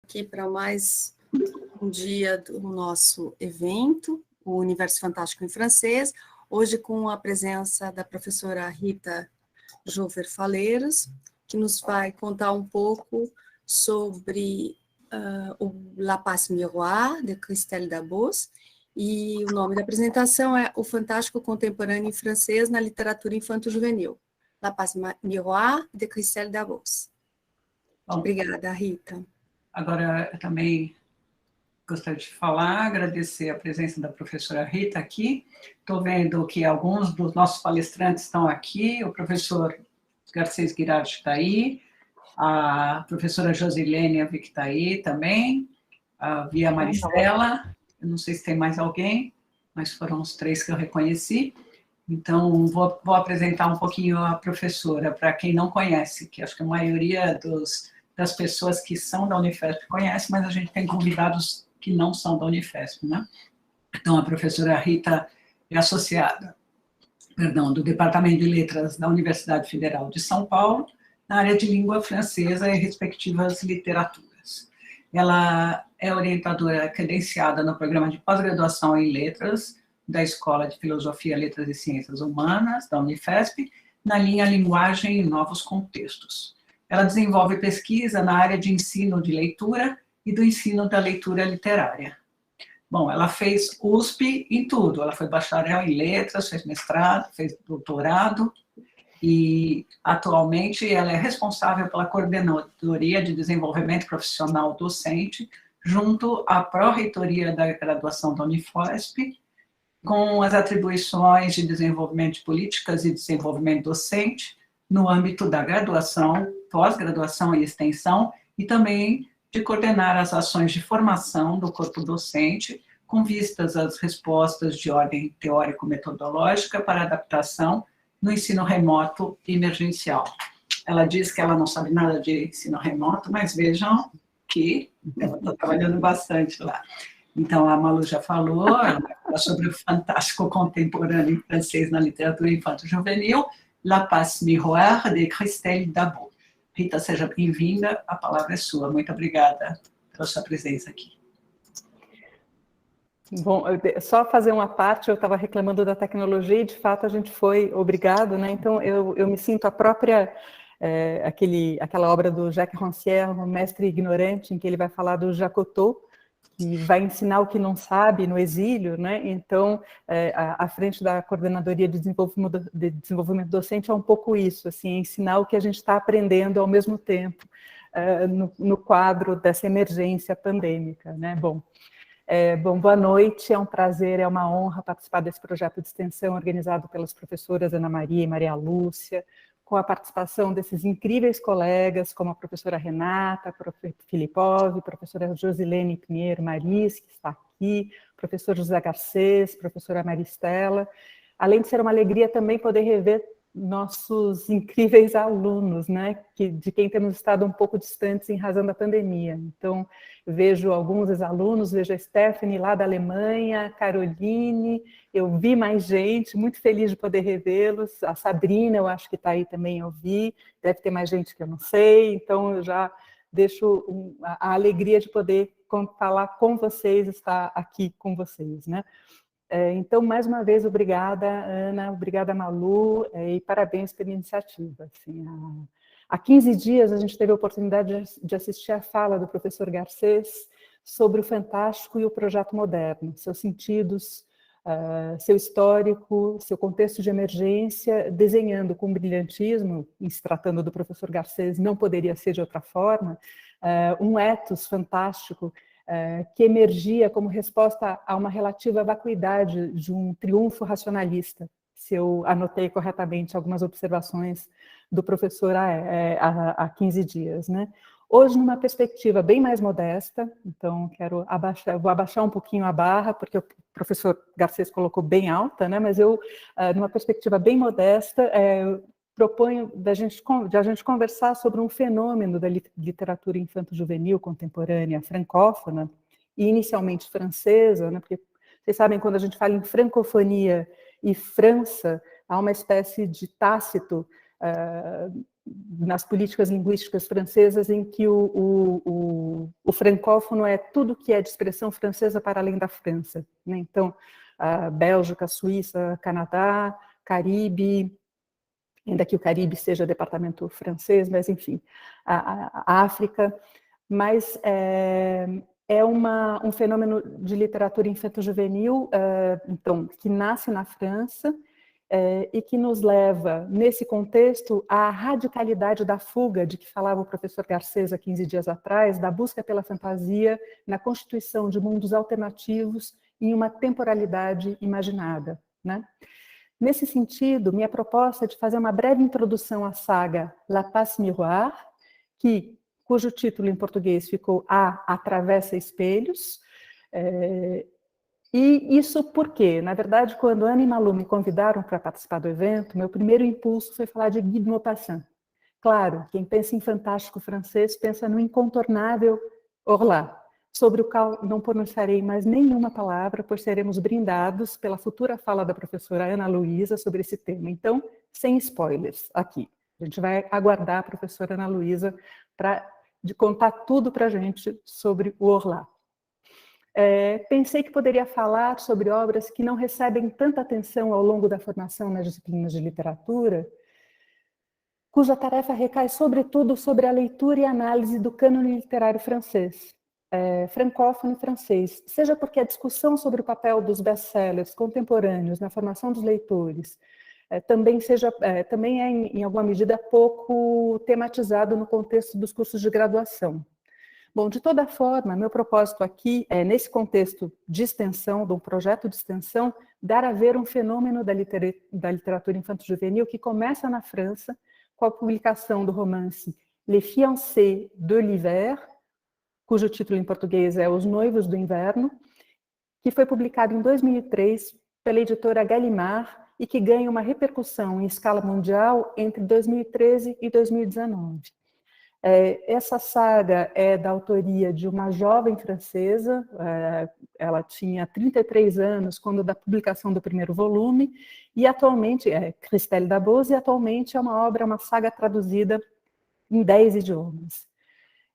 aqui para mais um dia do nosso evento, o Universo Fantástico em Francês, hoje com a presença da professora Rita Jover Faleiros, que nos vai contar um pouco sobre o La Passe Miroir, de Christelle Dabos, e o nome da apresentação é O Fantástico Contemporâneo em Francês na Literatura Infanto-Juvenil, La Passe Miroir, de Christelle Dabos. Obrigada, Rita. Agora, eu também gostaria de falar, agradecer a presença da professora Rita aqui. Estou vendo que alguns dos nossos palestrantes estão aqui, o professor Garcês Guirardi está aí, a professora Josilene vi que está aí também, a Via Maristela, eu não sei se tem mais alguém, mas foram os três que eu reconheci. Então, vou apresentar um pouquinho a professora, para quem não conhece, que acho que a maioria das pessoas que são da Unifesp conhece, mas a gente tem convidados que não são da Unifesp, né? Então, a professora Rita é associada, do Departamento de Letras da Universidade Federal de São Paulo, na área de língua francesa e respectivas literaturas. Ela é orientadora credenciada no programa de pós-graduação em letras da Escola de Filosofia, Letras e Ciências Humanas, da Unifesp, na linha Linguagem em Novos Contextos. Ela desenvolve pesquisa na área de ensino de leitura e do ensino da leitura literária. Bom, ela fez USP em tudo, ela foi bacharel em letras, fez mestrado, fez doutorado, e atualmente ela é responsável pela coordenadoria de desenvolvimento profissional docente, junto à pró-reitoria da graduação da Unifesp, com as atribuições de desenvolvimento de políticas e desenvolvimento docente no âmbito da graduação, pós-graduação e extensão, e também de coordenar as ações de formação do corpo docente, com vistas às respostas de ordem teórico-metodológica para adaptação no ensino remoto e emergencial. Ela diz que ela não sabe nada de ensino remoto, mas vejam que ela está trabalhando bastante lá. Então, a Malu já falou, ela fala sobre o fantástico contemporâneo em francês na literatura infanto-juvenil, La Passe Miroir, de Christelle Dabos. Rita, seja bem-vinda, a palavra é sua. Muito obrigada pela sua presença aqui. Bom, só fazer uma parte, eu estava reclamando da tecnologia e, de fato, a gente foi obrigado, né? Então, eu me sinto a própria, aquela obra do Jacques Rancière, O Mestre Ignorante, em que ele vai falar do Jacotot, que vai ensinar o que não sabe no exílio, né? Então, à frente da Coordenadoria de Desenvolvimento Docente é um pouco isso, assim, ensinar o que a gente está aprendendo ao mesmo tempo no quadro dessa emergência pandêmica, né? Bom, boa noite, é um prazer, é uma honra participar desse projeto de extensão organizado pelas professoras Ana Maria e Maria Lúcia, com a participação desses incríveis colegas, como a professora Renata, professor Filipov, professora Josilene Pinheiro Maris, que está aqui, professor José Garcês, professora Maristela, além de ser uma alegria também poder rever nossos incríveis alunos, né, de quem temos estado um pouco distantes em razão da pandemia. Então, vejo alguns ex-alunos, vejo a Stephanie lá da Alemanha, a Caroline, eu vi mais gente, muito feliz de poder revê-los, a Sabrina, eu acho que está aí também, eu vi, deve ter mais gente que eu não sei, então eu já deixo a alegria de poder falar com vocês, estar aqui com vocês, né. Então, mais uma vez, obrigada, Ana, obrigada, Malu, e parabéns pela iniciativa. Assim, há 15 dias, a gente teve a oportunidade de assistir a fala do professor Garcês sobre o fantástico e o projeto moderno, seus sentidos, seu histórico, seu contexto de emergência, desenhando com brilhantismo, e se tratando do professor Garcês, não poderia ser de outra forma, um ethos fantástico, que emergia como resposta a uma relativa vacuidade de um triunfo racionalista, se eu anotei corretamente algumas observações do professor há 15 dias, né? Hoje, numa perspectiva bem mais modesta, então vou abaixar um pouquinho a barra, porque o professor Garcês colocou bem alta, né? Mas eu, numa perspectiva bem modesta, proponho de a gente conversar sobre um fenômeno da literatura infanto-juvenil contemporânea francófona, e inicialmente francesa, né, porque vocês sabem, quando a gente fala em francofonia e França, há uma espécie de tácito nas políticas linguísticas francesas, em que o francófono é tudo que é de expressão francesa para além da França, né? Então, a Bélgica, Suíça, Canadá, Caribe, ainda que o Caribe seja departamento francês, mas enfim, a África, mas é um fenômeno de literatura infanto-juvenil, então, que nasce na França, e que nos leva, nesse contexto, à radicalidade da fuga de que falava o professor Garcês há 15 dias atrás, da busca pela fantasia na constituição de mundos alternativos em uma temporalidade imaginada, né? Nesse sentido, minha proposta é de fazer uma breve introdução à saga La Passe Miroir, cujo título em português ficou A Atravessa Espelhos. E isso porque, na verdade, quando Ana e Malu me convidaram para participar do evento, meu primeiro impulso foi falar de Guy de Maupassant. Claro, quem pensa em fantástico francês pensa no incontornável Orlá, sobre o qual não pronunciarei mais nenhuma palavra, pois seremos brindados pela futura fala da professora Ana Luísa sobre esse tema. Então, sem spoilers aqui. A gente vai aguardar a professora Ana Luísa para contar tudo para a gente sobre o Orlá. Pensei que poderia falar sobre obras que não recebem tanta atenção ao longo da formação nas disciplinas de literatura, cuja tarefa recai sobretudo sobre a leitura e análise do cânone literário francês, francófono e francês, seja porque a discussão sobre o papel dos best-sellers contemporâneos na formação dos leitores também é, em alguma medida, pouco tematizado no contexto dos cursos de graduação. Bom, de toda forma, meu propósito aqui é, nesse contexto de extensão, de um projeto de extensão, dar a ver um fenômeno da literatura infanto-juvenil que começa na França, com a publicação do romance Les Fiancés de l'Hiver, cujo título em português é Os Noivos do Inverno, que foi publicado em 2003 pela editora Gallimard e que ganha uma repercussão em escala mundial entre 2013 e 2019. Essa saga é da autoria de uma jovem francesa, ela tinha 33 anos quando da publicação do primeiro volume, e atualmente é Christelle Dabos, e atualmente é uma saga traduzida em 10 idiomas,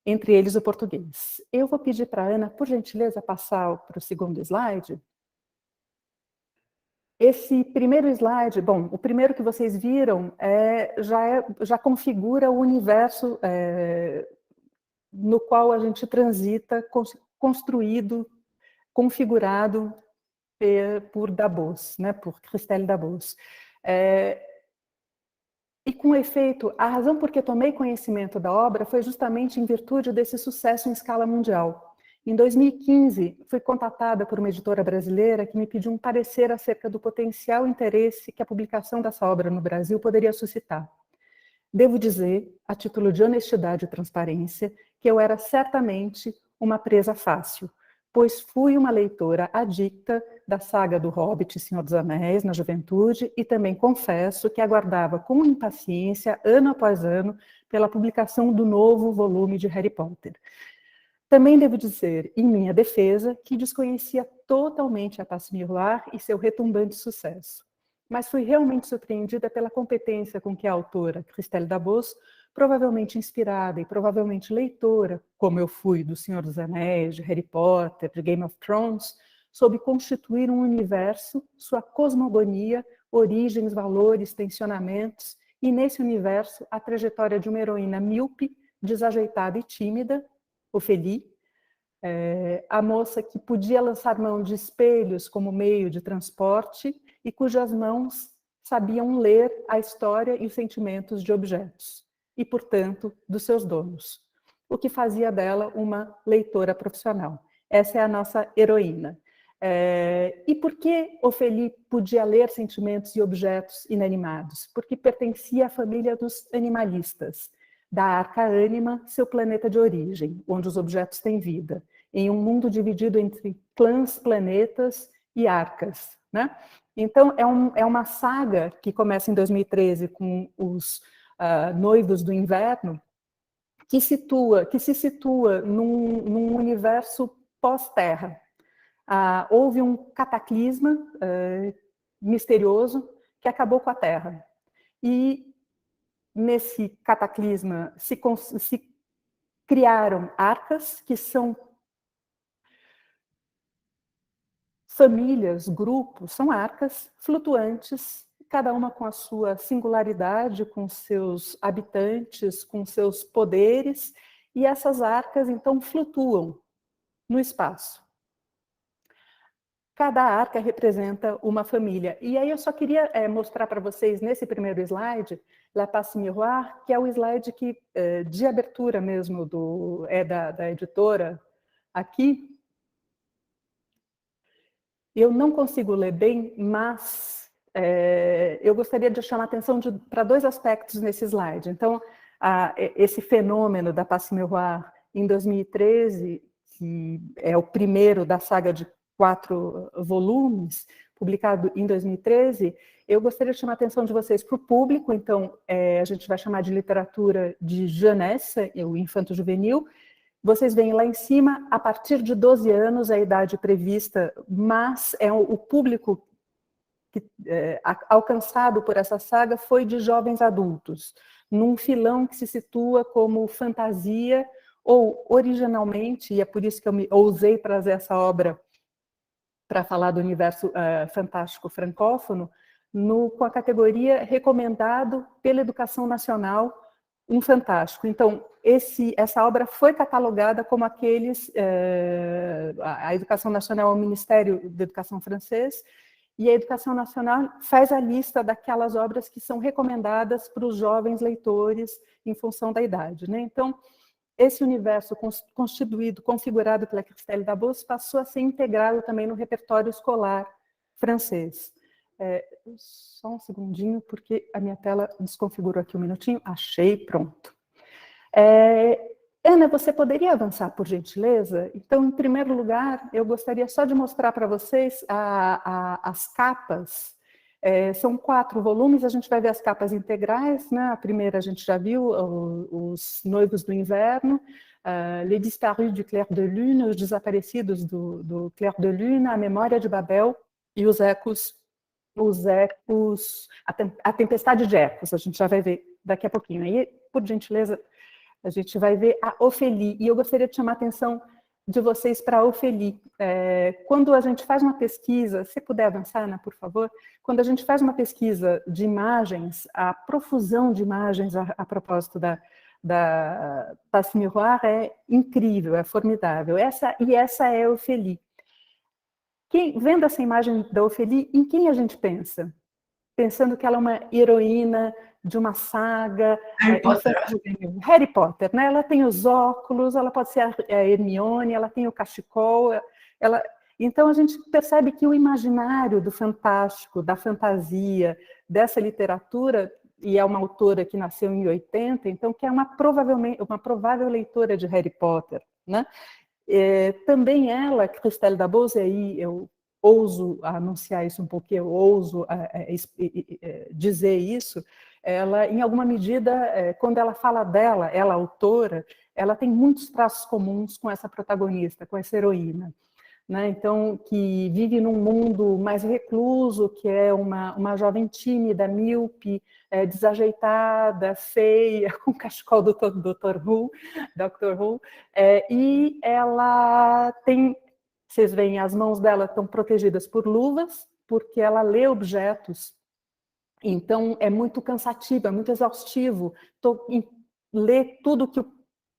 entre eles o português. Eu vou pedir para a Ana, por gentileza, passar para o segundo slide. Esse primeiro slide, bom, o primeiro que vocês viram já configura o universo no qual a gente transita, construído, configurado por Dabos, né, por Christelle Dabos. E com efeito, a razão por que tomei conhecimento da obra foi justamente em virtude desse sucesso em escala mundial. Em 2015, fui contatada por uma editora brasileira que me pediu um parecer acerca do potencial interesse que a publicação dessa obra no Brasil poderia suscitar. Devo dizer, a título de honestidade e transparência, que eu era certamente uma presa fácil, pois fui uma leitora adicta da saga do Hobbit e Senhor dos Anéis na juventude e também confesso que aguardava com impaciência, ano após ano, pela publicação do novo volume de Harry Potter. Também devo dizer, em minha defesa, que desconhecia totalmente a Passe Miroir e seu retumbante sucesso. Mas fui realmente surpreendida pela competência com que a autora, Christelle Dabos, provavelmente inspirada e provavelmente leitora, como eu fui do Senhor dos Anéis, de Harry Potter, de Game of Thrones, soube constituir um universo, sua cosmogonia, origens, valores, tensionamentos, e nesse universo a trajetória de uma heroína míope, desajeitada e tímida, Ophélie, a moça que podia lançar mão de espelhos como meio de transporte e cujas mãos sabiam ler a história e os sentimentos de objetos, e, portanto, dos seus donos, o que fazia dela uma leitora profissional. Essa é a nossa heroína. E por que Ophélie podia ler sentimentos e objetos inanimados? Porque pertencia à família dos animalistas, da Arca Anima, seu planeta de origem, onde os objetos têm vida, em um mundo dividido entre clãs, planetas e arcas, né? Então, é uma saga que começa em 2013 com os Noivos do Inverno, que se situa num universo pós-Terra. Houve um cataclisma misterioso que acabou com a Terra. E nesse cataclisma, se criaram arcas, que são famílias, grupos, são arcas flutuantes, cada uma com a sua singularidade, com seus habitantes, com seus poderes, e essas arcas, então, flutuam no espaço. Cada arca representa uma família. E aí eu só queria mostrar para vocês, nesse primeiro slide, La Passe Miroir, que é o slide que, de abertura mesmo, da editora aqui. Eu não consigo ler bem, mas eu gostaria de chamar a atenção para dois aspectos nesse slide. Então, esse fenômeno da Passe Miroir em 2013, que é o primeiro da saga de 4 volumes, publicado em 2013, eu gostaria de chamar a atenção de vocês para o público. Então, a gente vai chamar de literatura de jeunesse, o infanto-juvenil. Vocês veem lá em cima, a partir de 12 anos, a idade prevista, mas o público alcançado por essa saga foi de jovens adultos, num filão que se situa como fantasia, ou originalmente, e é por isso que eu ousei trazer essa obra para falar do universo fantástico francófono, com a categoria recomendado pela Educação Nacional, um fantástico. Então, essa obra foi catalogada como aqueles... a Educação Nacional é o Ministério da Educação francês, e a Educação Nacional faz a lista daquelas obras que são recomendadas para os jovens leitores em função da idade, né? Então, esse universo configurado pela Christelle Dabos passou a ser integrado também no repertório escolar francês. Só um segundinho, porque a minha tela desconfigurou aqui um minutinho. Achei, pronto. Ana, você poderia avançar, por gentileza? Então, em primeiro lugar, eu gostaria só de mostrar para vocês as capas. São 4 volumes, a gente vai ver as capas integrais, né? A primeira a gente já viu, Os Noivos do Inverno, Les Disparus du Clair de Lune, Os Desaparecidos do Clair de Lune, A Memória de Babel e Os Ecos, a Tempestade de Ecos, a gente já vai ver daqui a pouquinho. Aí, por gentileza, a gente vai ver a Ophélie, e eu gostaria de chamar a atenção de vocês para a Ophélie. Quando a gente faz uma pesquisa, se puder avançar, Ana, por favor, quando a gente faz uma pesquisa de imagens, a profusão de imagens a propósito da Passe Miroir é incrível, é formidável. Essa é a Ophélie. Vendo essa imagem da Ophélie, em quem a gente pensa? Pensando que ela é uma heroína de uma saga... Harry Potter, né? Ela tem os óculos, ela pode ser a Hermione, ela tem o cachecol, Então, a gente percebe que o imaginário do fantástico, da fantasia, dessa literatura, e é uma autora que nasceu em 80, então, que é uma provável leitora de Harry Potter, né? Também ela, Christelle Dabos, e aí eu ouso anunciar isso um pouquinho, eu ouso dizer isso, ela, em alguma medida, quando ela fala dela, ela, autora, ela tem muitos traços comuns com essa protagonista, com essa heroína, né? Então, que vive num mundo mais recluso, que é uma jovem tímida, míope, desajeitada, feia, com o cachecol do Dr. Who, e ela tem, vocês veem, as mãos dela estão protegidas por luvas, porque ela lê objetos. Então, é muito cansativo, é muito exaustivo ler tudo que o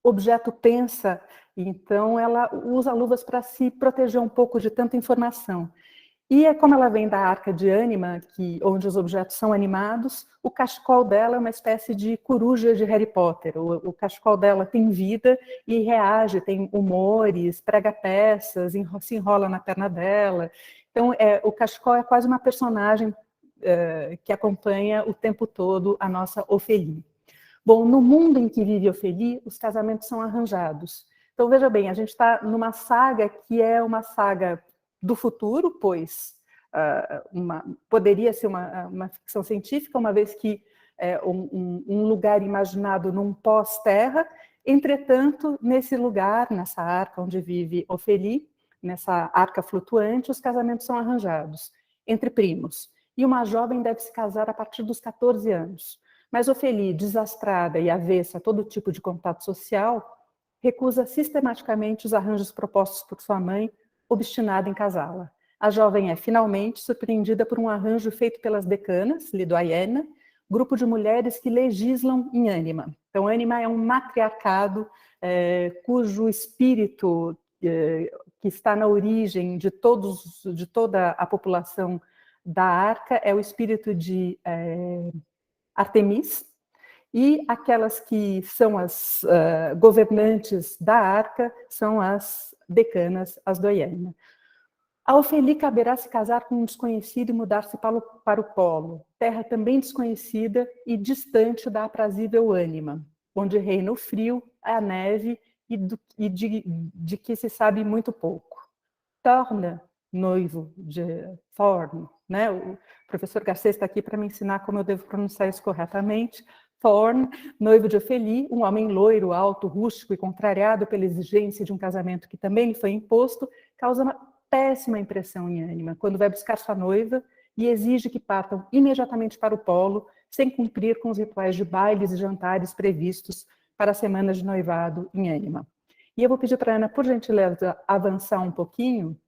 objeto pensa. Então, ela usa luvas para se proteger um pouco de tanta informação. E como ela vem da Arca de Ânima, onde os objetos são animados, o cachecol dela é uma espécie de coruja de Harry Potter. O cachecol dela tem vida e reage, tem humores, prega peças, se enrola na perna dela. Então, o cachecol é quase uma personagem que acompanha o tempo todo a nossa Ophélie. Bom, no mundo em que vive Ophélie, os casamentos são arranjados. Então, veja bem, a gente está numa saga que é uma saga do futuro, pois poderia ser uma ficção científica, uma vez que é um lugar imaginado num pós-terra. Entretanto, nesse lugar, nessa arca onde vive Ophélie, nessa arca flutuante, os casamentos são arranjados entre primos. E uma jovem deve se casar a partir dos 14 anos. Mas Ophélie, desastrada e avessa a todo tipo de contato social, recusa sistematicamente os arranjos propostos por sua mãe, obstinada em casá-la. A jovem é finalmente surpreendida por um arranjo feito pelas decanas, les doyennes, grupo de mulheres que legislam em Ânima. Então, Ânima é um matriarcado cujo espírito que está na origem de toda a população da Arca é o espírito de Artemis, e aquelas que são as governantes da Arca são as decanas, as doyennes. A Ophélie caberá se casar com um desconhecido e mudar-se para o polo, terra também desconhecida e distante da aprazível Ânima, onde reina o frio, a neve e de que se sabe muito pouco. Thorn, noivo de Thorn, né? O professor Garcês está aqui para me ensinar como eu devo pronunciar isso corretamente. Thorn, noivo de Ophélie, um homem loiro, alto, rústico e contrariado pela exigência de um casamento que também lhe foi imposto, causa uma péssima impressão em Ânima, quando vai buscar sua noiva e exige que partam imediatamente para o polo, sem cumprir com os rituais de bailes e jantares previstos para as semanas de noivado em Ânima. E eu vou pedir para a Ana, por gentileza, avançar um pouquinho,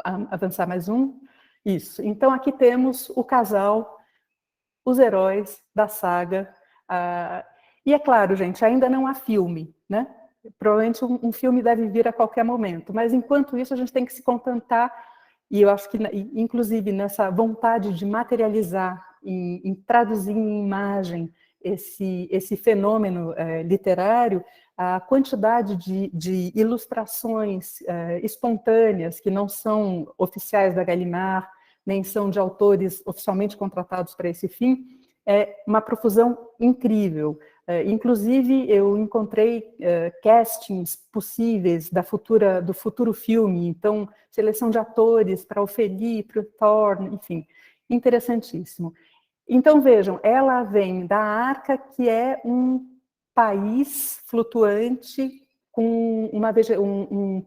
avançar mais um. Isso. Então, aqui temos o casal, os heróis da saga. E é claro, gente, ainda não há filme, né? Provavelmente um filme deve vir a qualquer momento, mas enquanto isso a gente tem que se contentar, e eu acho que, inclusive, nessa vontade de materializar, em traduzir em imagem esse fenômeno literário, a quantidade de ilustrações espontâneas, que não são oficiais da Gallimard, nem são de autores oficialmente contratados para esse fim, é uma profusão incrível. Inclusive, eu encontrei castings possíveis do futuro filme, então, seleção de atores para Ophélie, para o Thorn, enfim, interessantíssimo. Então, vejam, ela vem da Arca, que é um país flutuante, com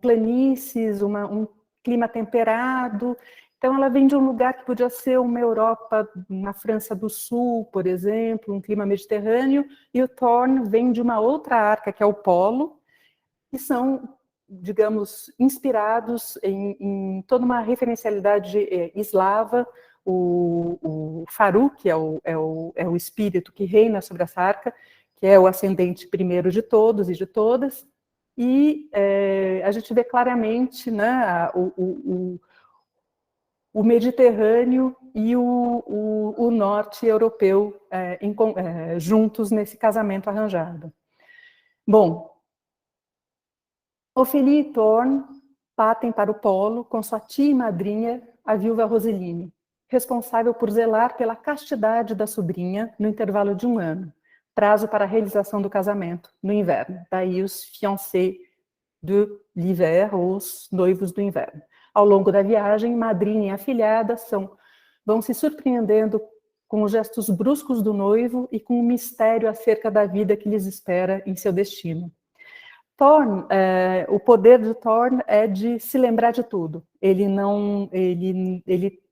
planícies, um clima temperado. Então, ela vem de um lugar que podia ser uma Europa, na França do Sul, por exemplo, um clima mediterrâneo, e o Thorn vem de uma outra Arca, que é o Polo, que são, digamos, inspirados em toda uma referencialidade eslava. O Faru, que é o espírito que reina sobre essa Arca, que é o ascendente primeiro de todos e de todas, e a gente vê claramente, né, o Mediterrâneo e o norte europeu juntos nesse casamento arranjado. Bom, Ophélie e Thorn partem para o polo com sua tia e madrinha, a viúva Roseline, responsável por zelar pela castidade da sobrinha no intervalo de 1 ano, prazo para a realização do casamento no inverno. Daí os fiancés de l'hiver, ou os noivos do inverno. Ao longo da viagem, madrinha e afilhada vão se surpreendendo com os gestos bruscos do noivo e com o mistério acerca da vida que lhes espera em seu destino. Thorn, o poder de Thorn é de se lembrar de tudo. Ele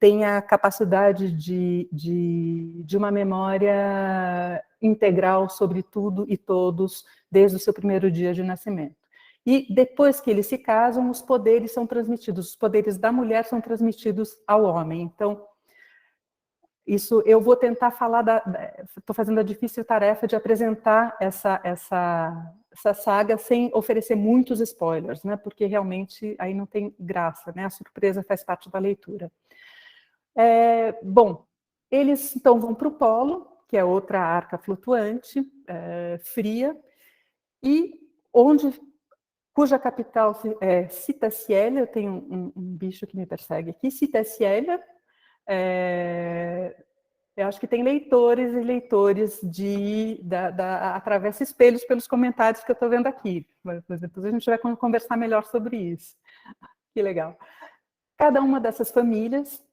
tem a capacidade de uma memória integral sobre tudo e todos desde o seu primeiro dia de nascimento. E depois que eles se casam, os poderes são transmitidos, os poderes da mulher são transmitidos ao homem. Então, isso eu vou tentar falar estou fazendo a difícil tarefa de apresentar essa saga sem oferecer muitos spoilers, né? Porque realmente aí não tem graça, né? A surpresa faz parte da leitura. Bom, eles então vão para o Polo, que é outra arca flutuante, fria, e cuja capital é Cita-Ciel. Eu tenho um bicho que me persegue aqui, Cita-Ciel. Eu acho que tem leitores e leitores atravessa espelhos pelos comentários que eu estou vendo aqui. Depois a gente vai conversar melhor sobre isso. Que legal. Cada uma dessas famílias,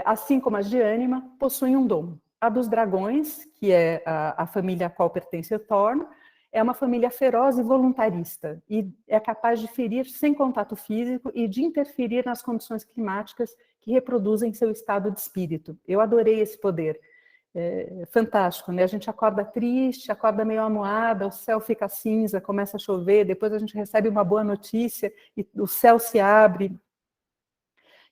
assim como as de Ânima, possuem um dom. A dos dragões, que é a família a qual pertence o Thorn, é uma família feroz e voluntarista, e é capaz de ferir sem contato físico e de interferir nas condições climáticas que reproduzem seu estado de espírito. Eu adorei esse poder. fantástico, né? A gente acorda triste, acorda meio amuada, o céu fica cinza, começa a chover, depois a gente recebe uma boa notícia e o céu se abre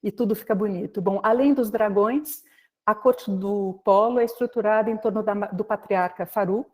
e tudo fica bonito. Bom, além dos dragões, a corte do Polo é estruturada em torno do patriarca Farouk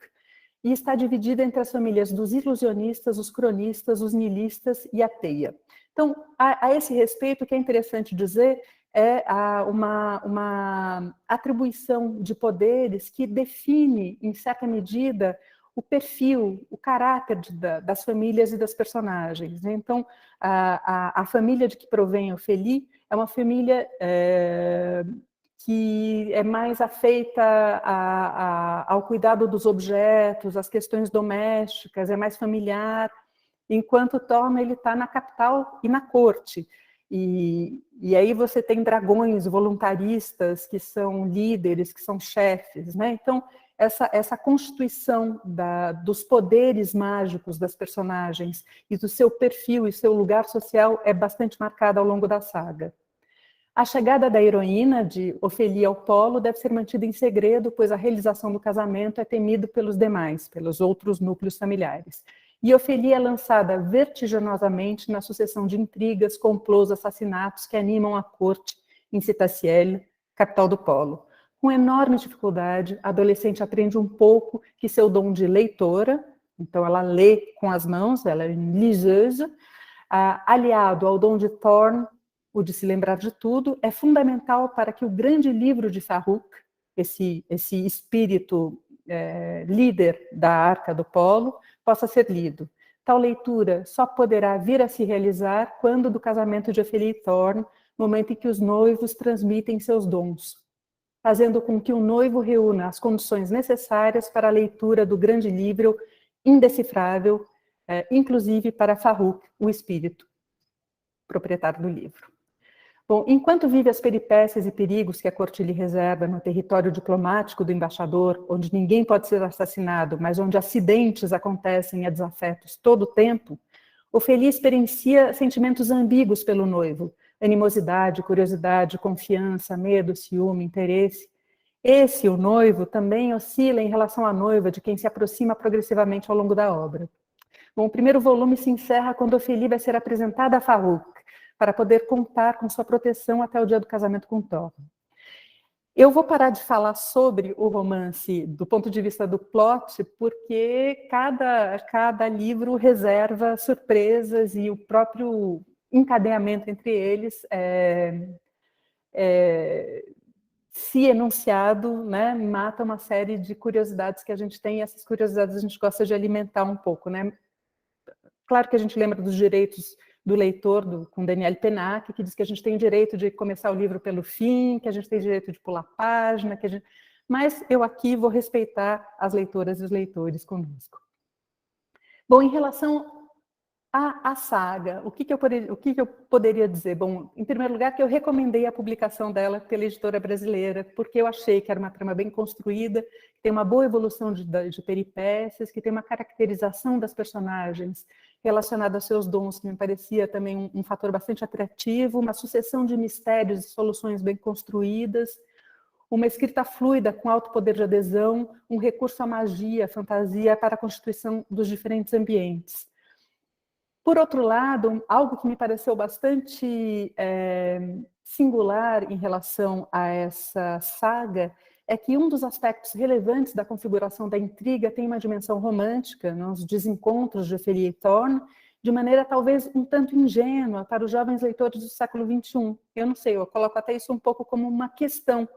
e está dividida entre as famílias dos ilusionistas, os cronistas, os nihilistas e a Teia. Então, a esse respeito, o que é interessante dizer é uma atribuição de poderes que define, em certa medida, o perfil, o caráter das famílias e das personagens. Então, a família de que provém Ophélie é uma família que é mais afeita ao cuidado dos objetos, às questões domésticas, é mais familiar, enquanto Thorne ele está na capital e na corte. E aí você tem dragões voluntaristas que são líderes, que são chefes, né? Então, essa constituição dos poderes mágicos das personagens e do seu perfil e seu lugar social é bastante marcada ao longo da saga. A chegada da heroína, de Ophélie ao Polo, deve ser mantida em segredo, pois a realização do casamento é temido pelos demais, pelos outros núcleos familiares. E Ophélie é lançada vertiginosamente na sucessão de intrigas, complôs, assassinatos que animam a corte em Citaciel, capital do Polo. Com enorme dificuldade, a adolescente aprende um pouco que seu dom de leitora, então ela lê com as mãos, ela é liseuse, aliado ao dom de Thorne, o de se lembrar de tudo, é fundamental para que o grande livro de Farouk, esse espírito líder da Arca do Polo, possa ser lido. Tal leitura só poderá vir a se realizar quando do casamento de Ophélie e Thorne, momento em que os noivos transmitem seus dons, fazendo com que o noivo reúna as condições necessárias para a leitura do grande livro indecifrável, inclusive para Farouk, o espírito proprietário do livro. Bom, enquanto vive as peripécias e perigos que a corte lhe reserva no território diplomático do embaixador, onde ninguém pode ser assassinado, mas onde acidentes acontecem a desafetos todo o tempo, Ophélie experiencia sentimentos ambíguos pelo noivo, animosidade, curiosidade, confiança, medo, ciúme, interesse. Esse, o noivo, também oscila em relação à noiva, de quem se aproxima progressivamente ao longo da obra. Bom, o primeiro volume se encerra quando Ophélie vai ser apresentada a Farouk, para poder contar com sua proteção até o dia do casamento com Thorne. Eu vou parar de falar sobre o romance do ponto de vista do plot, porque cada livro reserva surpresas e o próprio encadeamento entre eles se enunciado, né, mata uma série de curiosidades que a gente tem, e essas curiosidades a gente gosta de alimentar um pouco, né? Claro que a gente lembra dos direitos do leitor, com Daniel Pennac, que diz que a gente tem o direito de começar o livro pelo fim, que a gente tem o direito de pular página, mas eu aqui vou respeitar as leitoras e os leitores conosco. Bom, em relação à saga, o que eu poderia dizer? Bom, em primeiro lugar, que eu recomendei a publicação dela pela editora brasileira, porque eu achei que era uma trama bem construída, que tem uma boa evolução de peripécias, que tem uma caracterização das personagens relacionada aos seus dons, que me parecia também um fator bastante atrativo, uma sucessão de mistérios e soluções bem construídas, uma escrita fluida com alto poder de adesão, um recurso à magia, à fantasia para a constituição dos diferentes ambientes. Por outro lado, algo que me pareceu bastante singular em relação a essa saga é que um dos aspectos relevantes da configuração da intriga tem uma dimensão romântica, nos desencontros de Ophélie e Thorne, de maneira talvez um tanto ingênua para os jovens leitores do século XXI. Eu não sei, eu coloco até isso um pouco como uma questão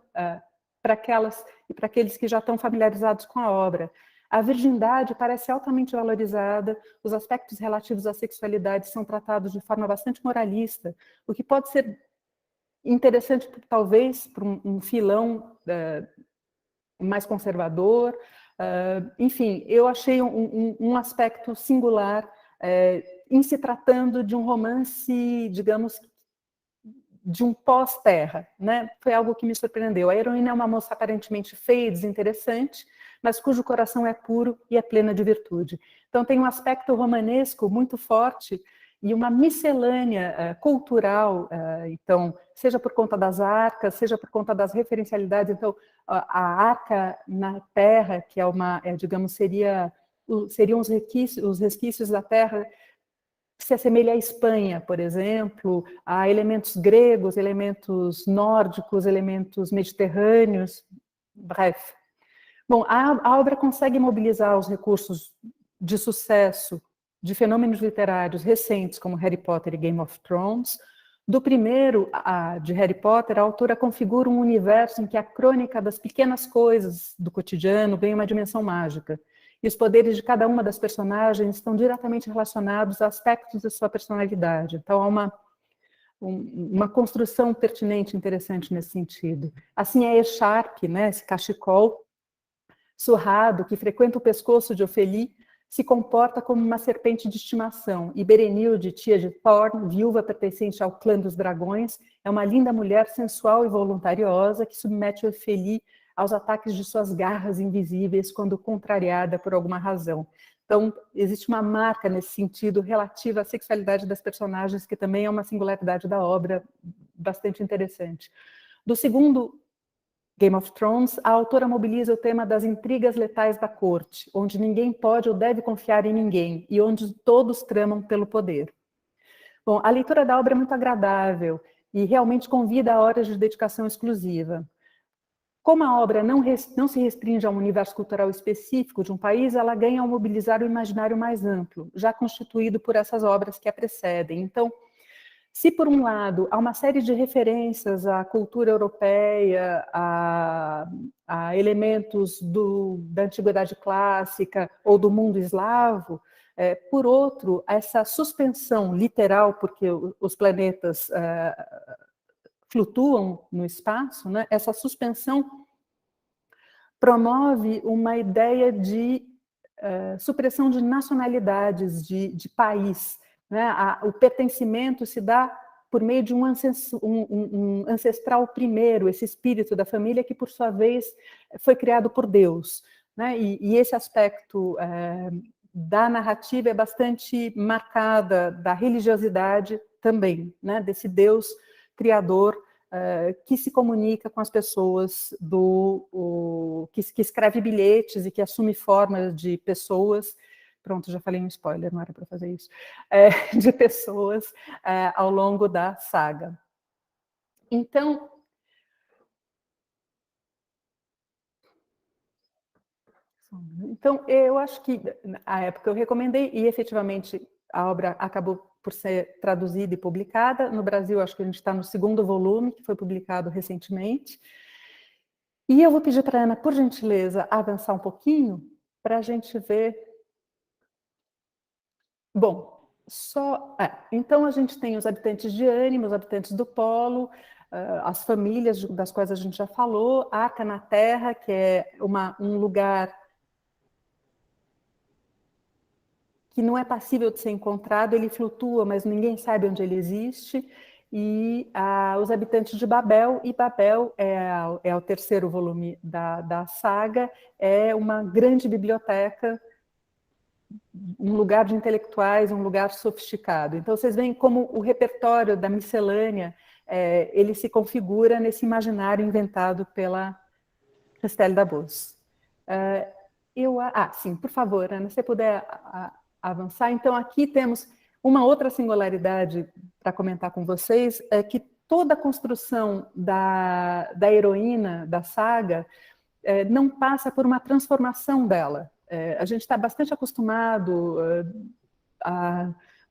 para aquelas e para aqueles que já estão familiarizados com a obra. A virgindade parece altamente valorizada, os aspectos relativos à sexualidade são tratados de forma bastante moralista, o que pode ser interessante, talvez, para um filão mais conservador. Enfim, eu achei um aspecto singular em se tratando de um romance, digamos, de um pós-terra, né? Foi algo que me surpreendeu. A heroína é uma moça aparentemente feia e desinteressante, mas cujo coração é puro e é plena de virtude. Então tem um aspecto romanesco muito forte e uma miscelânea cultural, então, seja por conta das arcas, seja por conta das referencialidades. Então, a arca na terra, que digamos, seriam os resquícios da terra, se assemelha à Espanha, por exemplo, a elementos gregos, elementos nórdicos, elementos mediterrâneos, bref. Bom, a obra consegue mobilizar os recursos de sucesso de fenômenos literários recentes, como Harry Potter e Game of Thrones. Do primeiro, de Harry Potter, a autora configura um universo em que a crônica das pequenas coisas do cotidiano ganha uma dimensão mágica. E os poderes de cada uma das personagens estão diretamente relacionados a aspectos da sua personalidade. Então, há uma construção pertinente, interessante nesse sentido. Assim, a Echarpe, né, esse cachecol surrado que frequenta o pescoço de Ophélie, se comporta como uma serpente de estimação. E Berenilde, tia de Thorne, viúva pertencente ao clã dos dragões, é uma linda mulher sensual e voluntariosa que submete Ophélie aos ataques de suas garras invisíveis quando contrariada por alguma razão. Então, existe uma marca nesse sentido relativa à sexualidade das personagens, que também é uma singularidade da obra bastante interessante. Do segundo Game of Thrones, a autora mobiliza o tema das intrigas letais da corte, onde ninguém pode ou deve confiar em ninguém, e onde todos tramam pelo poder. Bom, a leitura da obra é muito agradável e realmente convida a horas de dedicação exclusiva. Como a obra não se restringe a um universo cultural específico de um país, ela ganha ao mobilizar o imaginário mais amplo, já constituído por essas obras que a precedem. Então, se por um lado há uma série de referências à cultura europeia, a elementos da antiguidade clássica ou do mundo eslavo, por outro, essa suspensão literal, porque os planetas flutuam no espaço, né? Essa suspensão promove uma ideia de supressão de nacionalidades, de país. Né? O pertencimento se dá por meio de um ancestral primeiro, esse espírito da família que, por sua vez, foi criado por Deus. Né? E esse aspecto da narrativa é bastante marcada da religiosidade também, né? Desse Deus criador que se comunica com as pessoas, que escreve bilhetes e que assume formas de pessoas. Pronto, já falei um spoiler, não era para fazer isso. De pessoas ao longo da saga. Então, eu acho que, à época, eu recomendei, e efetivamente a obra acabou por ser traduzida e publicada. No Brasil, acho que a gente está no segundo volume, que foi publicado recentemente. E eu vou pedir para a Ana, por gentileza, avançar um pouquinho, para a gente ver. Bom, então a gente tem os habitantes de ânimo, os habitantes do polo, as famílias das quais a gente já falou, a Arca na Terra, que é um lugar que não é passível de ser encontrado, ele flutua, mas ninguém sabe onde ele existe, e os habitantes de Babel, e Babel é o terceiro volume da saga, é uma grande biblioteca, um lugar de intelectuais, um lugar sofisticado. Então, vocês veem como o repertório da miscelânea, ele se configura nesse imaginário inventado pela Estelle Dabos. Sim, por favor, Ana, se você puder avançar. Então, aqui temos uma outra singularidade para comentar com vocês, é que toda a construção da heroína da saga não passa por uma transformação dela. A gente está bastante acostumado,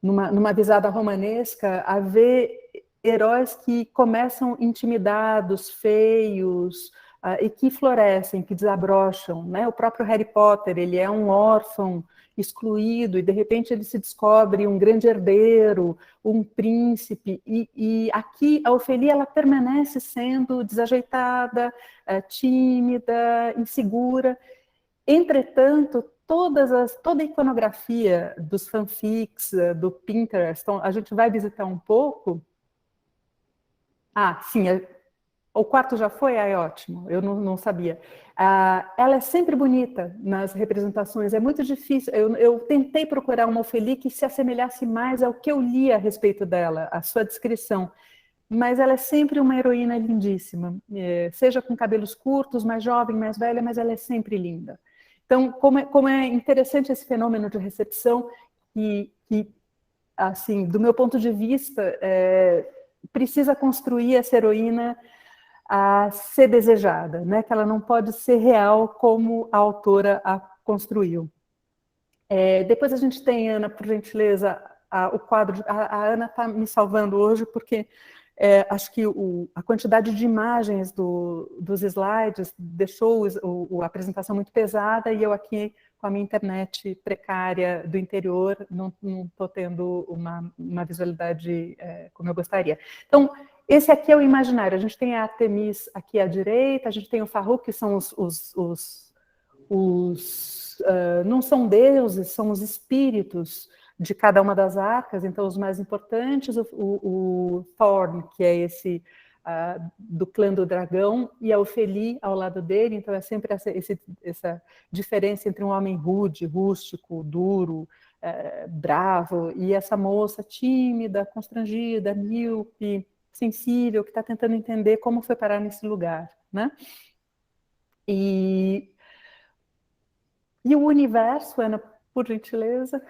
numa visada romanesca, a ver heróis que começam intimidados, feios, e que florescem, que desabrocham. Né? O próprio Harry Potter, ele é um órfão excluído, e de repente ele se descobre um grande herdeiro, um príncipe, e aqui a Ophélie ela permanece sendo desajeitada, tímida, insegura. Entretanto, toda a iconografia dos fanfics, do Pinterest, então, a gente vai visitar um pouco. Sim, O quarto já foi? Ah, é ótimo, eu não sabia. Ela é sempre bonita nas representações, é muito difícil. Eu tentei procurar uma Ofélie que se assemelhasse mais ao que eu li a respeito dela, a sua descrição. Mas ela é sempre uma heroína lindíssima, seja com cabelos curtos, mais jovem, mais velha, mas ela é sempre linda. Então, como é interessante esse fenômeno de recepção, que assim, do meu ponto de vista, precisa construir essa heroína a ser desejada, né? Que ela não pode ser real como a autora a construiu. Depois a gente tem, Ana, por gentileza, o quadro. A Ana está me salvando hoje, porque acho que a quantidade de imagens dos slides deixou a apresentação muito pesada, e eu aqui, com a minha internet precária do interior, não estou tendo uma visualidade como eu gostaria. Então, esse aqui é o imaginário. A gente tem a Artemis aqui à direita, a gente tem o Farouk, que são não são deuses, são os espíritos de cada uma das arcas. Então, os mais importantes, o Thorn, que é esse do clã do dragão, e a Ofélie ao lado dele. Então, é sempre essa diferença entre um homem rude, rústico, duro, bravo, e essa moça tímida, constrangida, míope, sensível, que está tentando entender como foi parar nesse lugar, né? E o universo, Ana, por gentileza.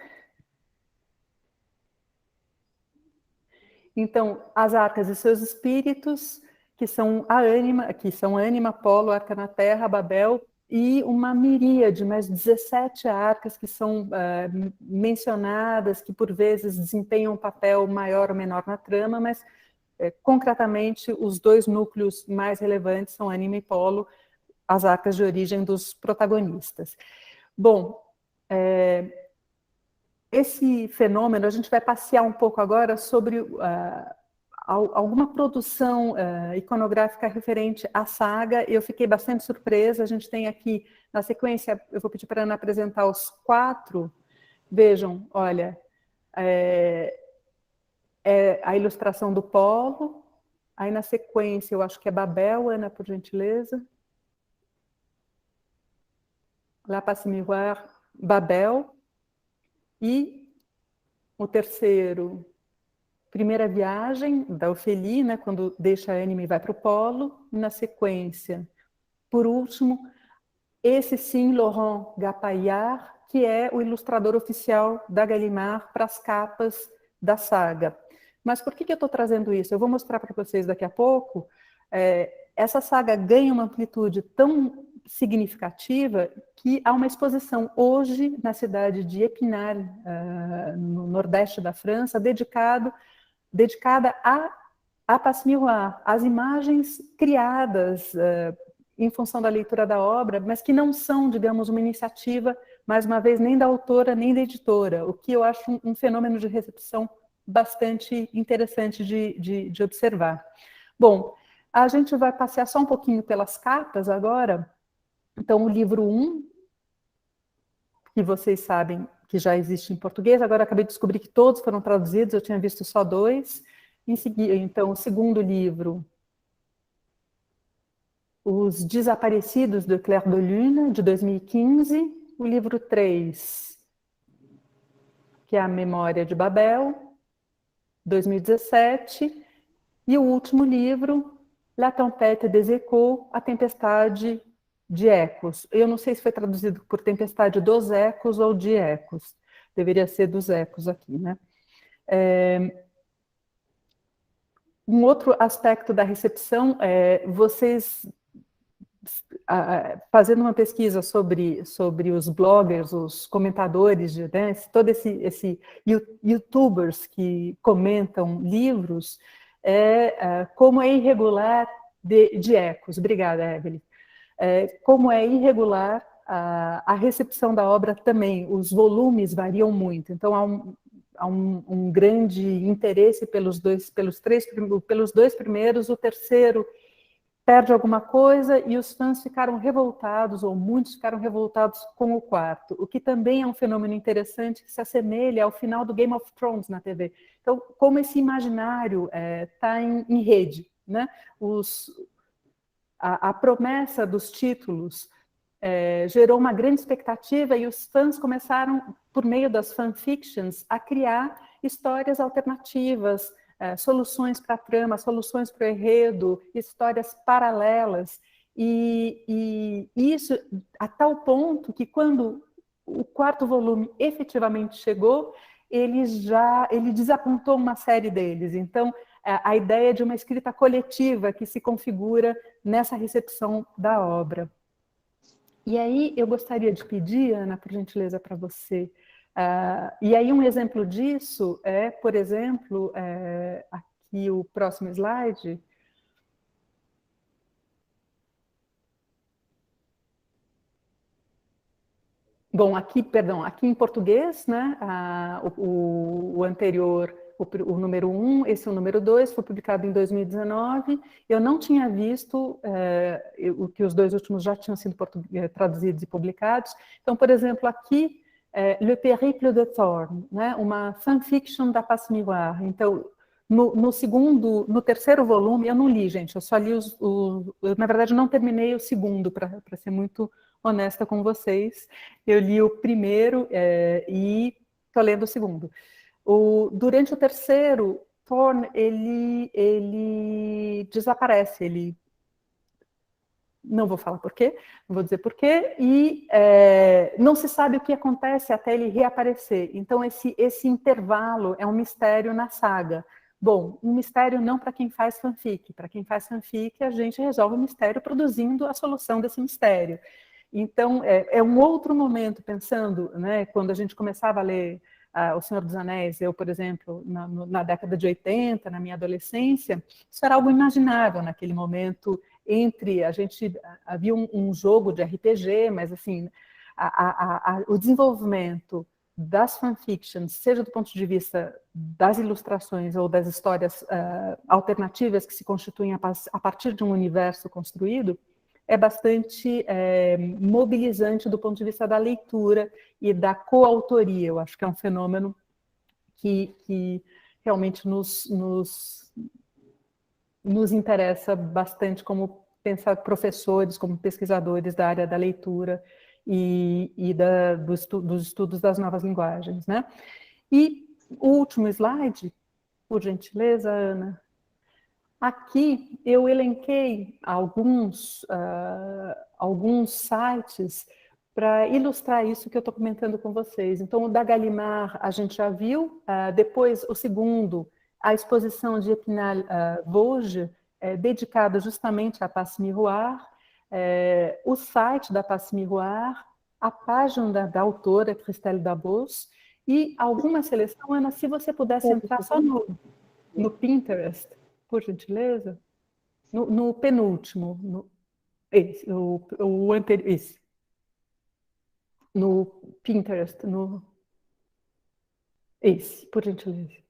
Então, as arcas e seus espíritos, que são ânima, polo, arca na terra, Babel, e uma miríade, mais 17 arcas que são mencionadas, que por vezes desempenham um papel maior ou menor na trama, mas concretamente os dois núcleos mais relevantes são ânima e polo, as arcas de origem dos protagonistas. Bom, esse fenômeno, a gente vai passear um pouco agora sobre alguma produção iconográfica referente à saga. Eu fiquei bastante surpresa. A gente tem aqui, na sequência, eu vou pedir para a Ana apresentar os 4. Vejam, olha, a ilustração do polo. Aí, na sequência, eu acho que é Babel, Ana, por gentileza. La Passe Miroir, Babel. E o terceiro, Primeira Viagem, da Ofélie, né, quando deixa a ânima e vai para o polo. Na sequência, por último, esse sim, Laurent Gapaillard, que é o ilustrador oficial da Gallimard para as capas da saga. Mas por que eu estou trazendo isso? Eu vou mostrar para vocês daqui a pouco. Essa saga ganha uma amplitude tão significativa que há uma exposição hoje na cidade de Épinal, no nordeste da França, dedicada a Passe Miroir, às imagens criadas em função da leitura da obra, mas que não são, digamos, uma iniciativa, mais uma vez, nem da autora, nem da editora, o que eu acho um fenômeno de recepção bastante interessante de observar. Bom, a gente vai passear só um pouquinho pelas capas agora. Então, o livro 1, que vocês sabem que já existe em português, agora acabei de descobrir que todos foram traduzidos, eu tinha visto só 2. Em seguida, então, o segundo livro, Os Desaparecidos de Clair de Lune, de 2015. O livro 3, que é A Memória de Babel, 2017. E o último livro, La Tempête des Échos, A Tempestade de Ecos. Eu não sei se foi traduzido por Tempestade dos Ecos ou de Ecos. Deveria ser dos Ecos aqui, né? Um outro aspecto da recepção é vocês fazendo uma pesquisa sobre os bloggers, os comentadores, né, todo esse youtubers que comentam livros, como é irregular de Ecos. Obrigada, Evelyn. Como é irregular a recepção da obra também. Os volumes variam muito, então há um grande interesse pelos dois primeiros. O terceiro perde alguma coisa e os fãs ficaram revoltados, ou muitos ficaram revoltados com o quarto, o que também é um fenômeno interessante que se assemelha ao final do Game of Thrones na TV. Então, como esse imaginário está em rede, né? a promessa dos títulos gerou uma grande expectativa e os fãs começaram, por meio das fanfictions, a criar histórias alternativas, soluções para a trama, soluções para o enredo, histórias paralelas. E isso a tal ponto que quando o quarto volume efetivamente chegou, ele desapontou uma série deles. Então, a ideia de uma escrita coletiva que se configura nessa recepção da obra. E aí eu gostaria de pedir, Ana, por gentileza, para você. E aí um exemplo disso é, por exemplo, aqui o próximo slide. Bom, aqui em português, né, o anterior, o número 1, esse é o número 2, foi publicado em 2019. Eu não tinha visto que os dois últimos já tinham sido traduzidos e publicados. Então, por exemplo, aqui, Le Périple de Thorn, né, uma fanfiction da Passe Miroir. Então, no terceiro volume, eu não li, gente, eu só li eu, na verdade, não terminei o segundo, para ser muito honesta com vocês. Eu li o primeiro e estou lendo o segundo. Durante o terceiro, Thorn, ele desaparece, ele... Não vou falar por quê, não vou dizer por quê, e não se sabe o que acontece até ele reaparecer. Então, esse intervalo é um mistério na saga. Bom, um mistério não para quem faz fanfic. Para quem faz fanfic, a gente resolve o mistério produzindo a solução desse mistério. Então, é um outro momento, pensando, né, quando a gente começava a ler O Senhor dos Anéis, eu, por exemplo, na década de 80, na minha adolescência, isso era algo imaginável naquele momento, havia um jogo de RPG, mas assim, o desenvolvimento das fanfictions, seja do ponto de vista das ilustrações ou das histórias alternativas que se constituem a partir de um universo construído, é bastante mobilizante do ponto de vista da leitura e da coautoria. Eu acho que é um fenômeno que realmente nos interessa bastante como professores, como pesquisadores da área da leitura e dos estudos das novas linguagens, né? E o último slide, por gentileza, Ana. Aqui eu elenquei alguns sites para ilustrar isso que eu estou comentando com vocês. Então, o da Gallimard a gente já viu, depois o segundo, a exposição de Épinal Vosges, dedicada justamente à Passe Miroir, o site da Passe Miroir, a página da autora, Christelle Dabos, e alguma seleção, Ana, se você pudesse entrar só no Pinterest, por gentileza, no penúltimo, o anterior, esse, no Pinterest, esse, por gentileza.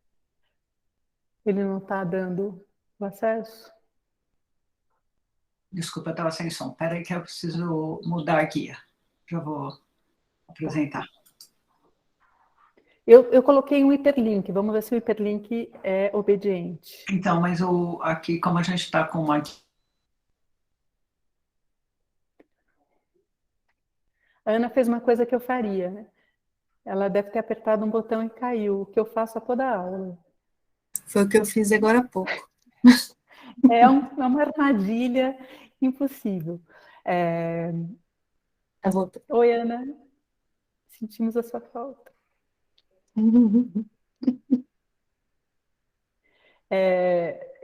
Ele não está dando o acesso? Desculpa, eu estava sem som. Espera aí que eu preciso mudar a guia. Já vou apresentar. Eu coloquei um hiperlink, vamos ver se o hiperlink é obediente. Então, mas aqui, como a gente está com uma... A Ana fez uma coisa que eu faria, né? Ela deve ter apertado um botão e caiu, o que eu faço a toda aula. Foi o que eu fiz agora há pouco. É uma armadilha impossível. Oi, Ana. Sentimos a sua falta.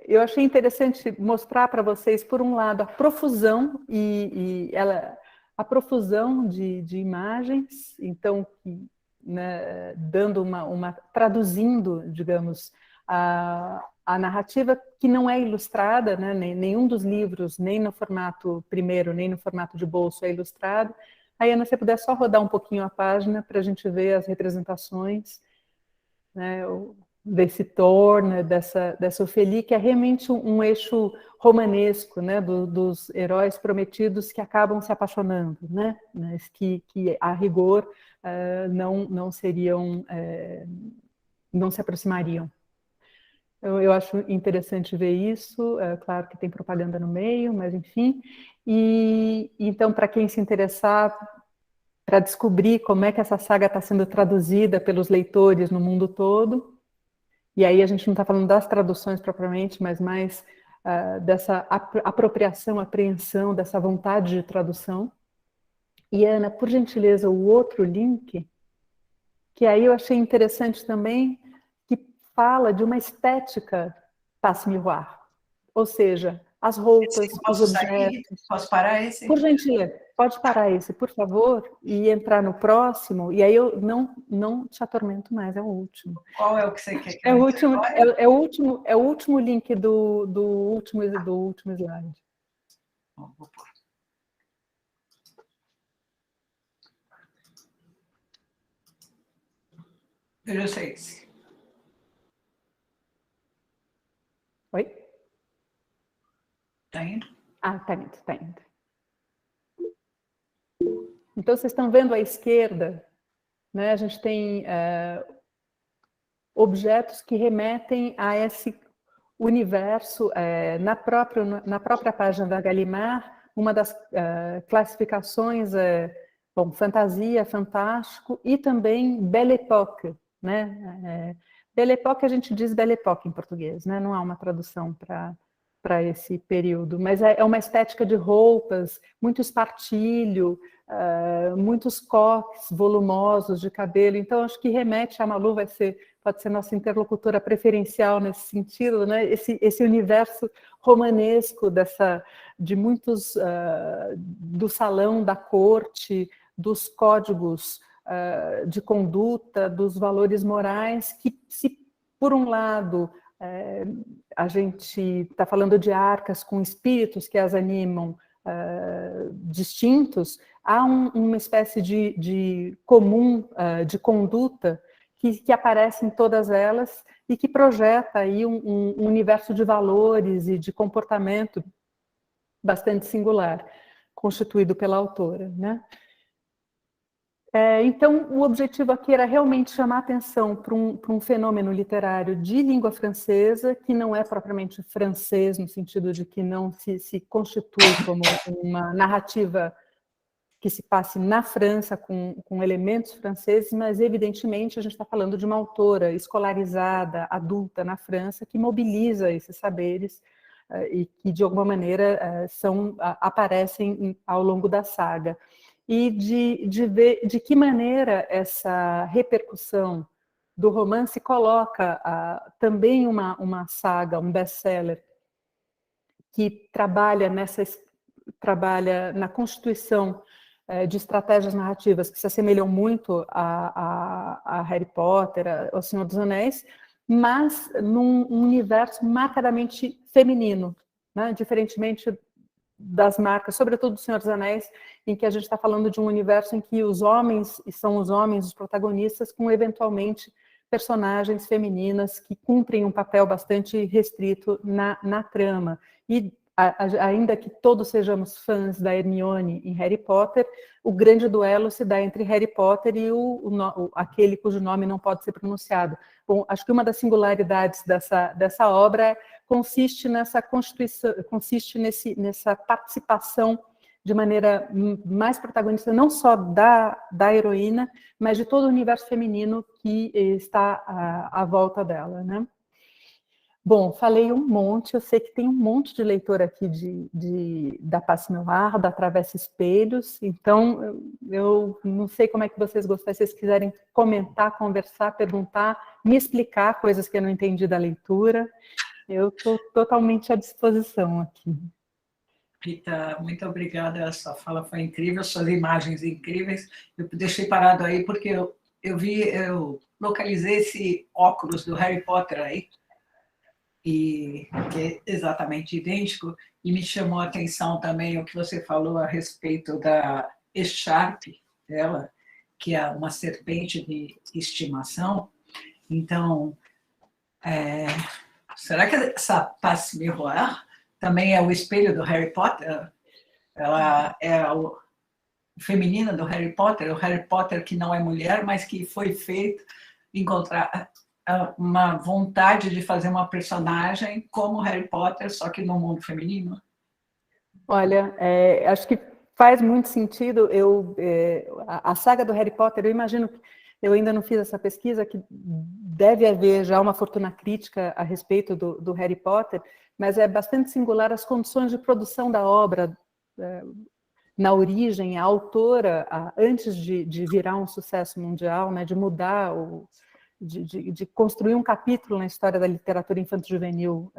Eu achei interessante mostrar para vocês, por um lado, a profusão a profusão de imagens, então, né, dando traduzindo, digamos, a narrativa que não é ilustrada, né, nenhum dos livros, nem no formato primeiro, nem no formato de bolso é ilustrado. Aí, Ana, se você puder só rodar um pouquinho a página para a gente ver as representações, né, desse Thorn, dessa Ophélie, que é realmente um eixo romanesco, né, dos heróis prometidos que acabam se apaixonando, né, mas que a rigor não seriam, não se aproximariam. Eu acho interessante ver isso, é claro que tem propaganda no meio, mas enfim. E então, para quem se interessar, para descobrir como é que essa saga está sendo traduzida pelos leitores no mundo todo, e aí a gente não está falando das traduções propriamente, mas mais dessa apropriação, apreensão, dessa vontade de tradução. E Ana, por gentileza, o outro link, que aí eu achei interessante também, que fala de uma estética passe-miroir, ou seja, as roupas, os objetos. Posso parar esse? Por gentileza, pode parar esse, por favor, e entrar no próximo, e aí eu não te atormento mais, é o último. Qual é o que você quer que é o último, é o último link do último slide. Bom, vou pôr. Veja vocês. Oi? Está indo? Está indo, está indo. Então, vocês estão vendo à esquerda, né, a gente tem objetos que remetem a esse universo, na própria página da Gallimard, uma das classificações bom, fantasia, fantástico, e também Belle Époque, né? Belle Époque, a gente diz Belle Époque em português, né? Não há uma tradução para esse período, mas é uma estética de roupas, muito espartilho, muitos coques volumosos de cabelo, então acho que remete, a Malu pode ser nossa interlocutora preferencial nesse sentido, né? Esse universo romanesco de muitos do salão da corte, dos códigos de conduta, dos valores morais, que se por um lado a gente está falando de arcas com espíritos que as animam distintos, há uma espécie de comum de conduta que aparece em todas elas e que projeta aí um universo de valores e de comportamento bastante singular, constituído pela autora, né? Então, o objetivo aqui era realmente chamar atenção para um fenômeno literário de língua francesa, que não é propriamente francês, no sentido de que não se constitui como uma narrativa que se passe na França com elementos franceses, mas, evidentemente, a gente está falando de uma autora escolarizada, adulta na França, que mobiliza esses saberes e que, de alguma maneira, aparecem ao longo da saga. E de ver de que maneira essa repercussão do romance coloca também uma saga, um best-seller, que trabalha na constituição de estratégias narrativas que se assemelham muito a Harry Potter, ao Senhor dos Anéis, mas num universo marcadamente feminino, né? Diferentemente das marcas, sobretudo do Senhor dos Anéis, em que a gente está falando de um universo em que os homens, e são os homens os protagonistas, com eventualmente personagens femininas que cumprem um papel bastante restrito na trama. E ainda que todos sejamos fãs da Hermione em Harry Potter, o grande duelo se dá entre Harry Potter e aquele cujo nome não pode ser pronunciado. Bom, acho que uma das singularidades dessa obra consiste nessa constituição, nessa participação de maneira mais protagonista, não só da heroína, mas de todo o universo feminino que está à volta dela, né? Bom, falei um monte, eu sei que tem um monte de leitor aqui da Passe-Miroir, da Travessa Espelhos, então eu não sei como é que vocês gostam, se vocês quiserem comentar, conversar, perguntar, me explicar coisas que eu não entendi da leitura, eu estou totalmente à disposição aqui. Rita, muito obrigada, a sua fala foi incrível, suas imagens incríveis, eu deixei parado aí porque eu localizei esse óculos do Harry Potter aí, que é exatamente idêntico, e me chamou a atenção também o que você falou a respeito da echarpe dela, que é uma serpente de estimação. Então, será que essa Passe-Miroir também é o espelho do Harry Potter? Ela é o feminino do Harry Potter, o Harry Potter que não é mulher, mas que foi feito encontrar uma vontade de fazer uma personagem como Harry Potter, só que no mundo feminino? Olha, acho que faz muito sentido. A saga do Harry Potter, eu imagino que eu ainda não fiz essa pesquisa, que deve haver já uma fortuna crítica a respeito do Harry Potter, mas é bastante singular as condições de produção da obra. Na origem, a autora, antes de virar um sucesso mundial, né, de mudar, de construir um capítulo na história da literatura infanto-juvenil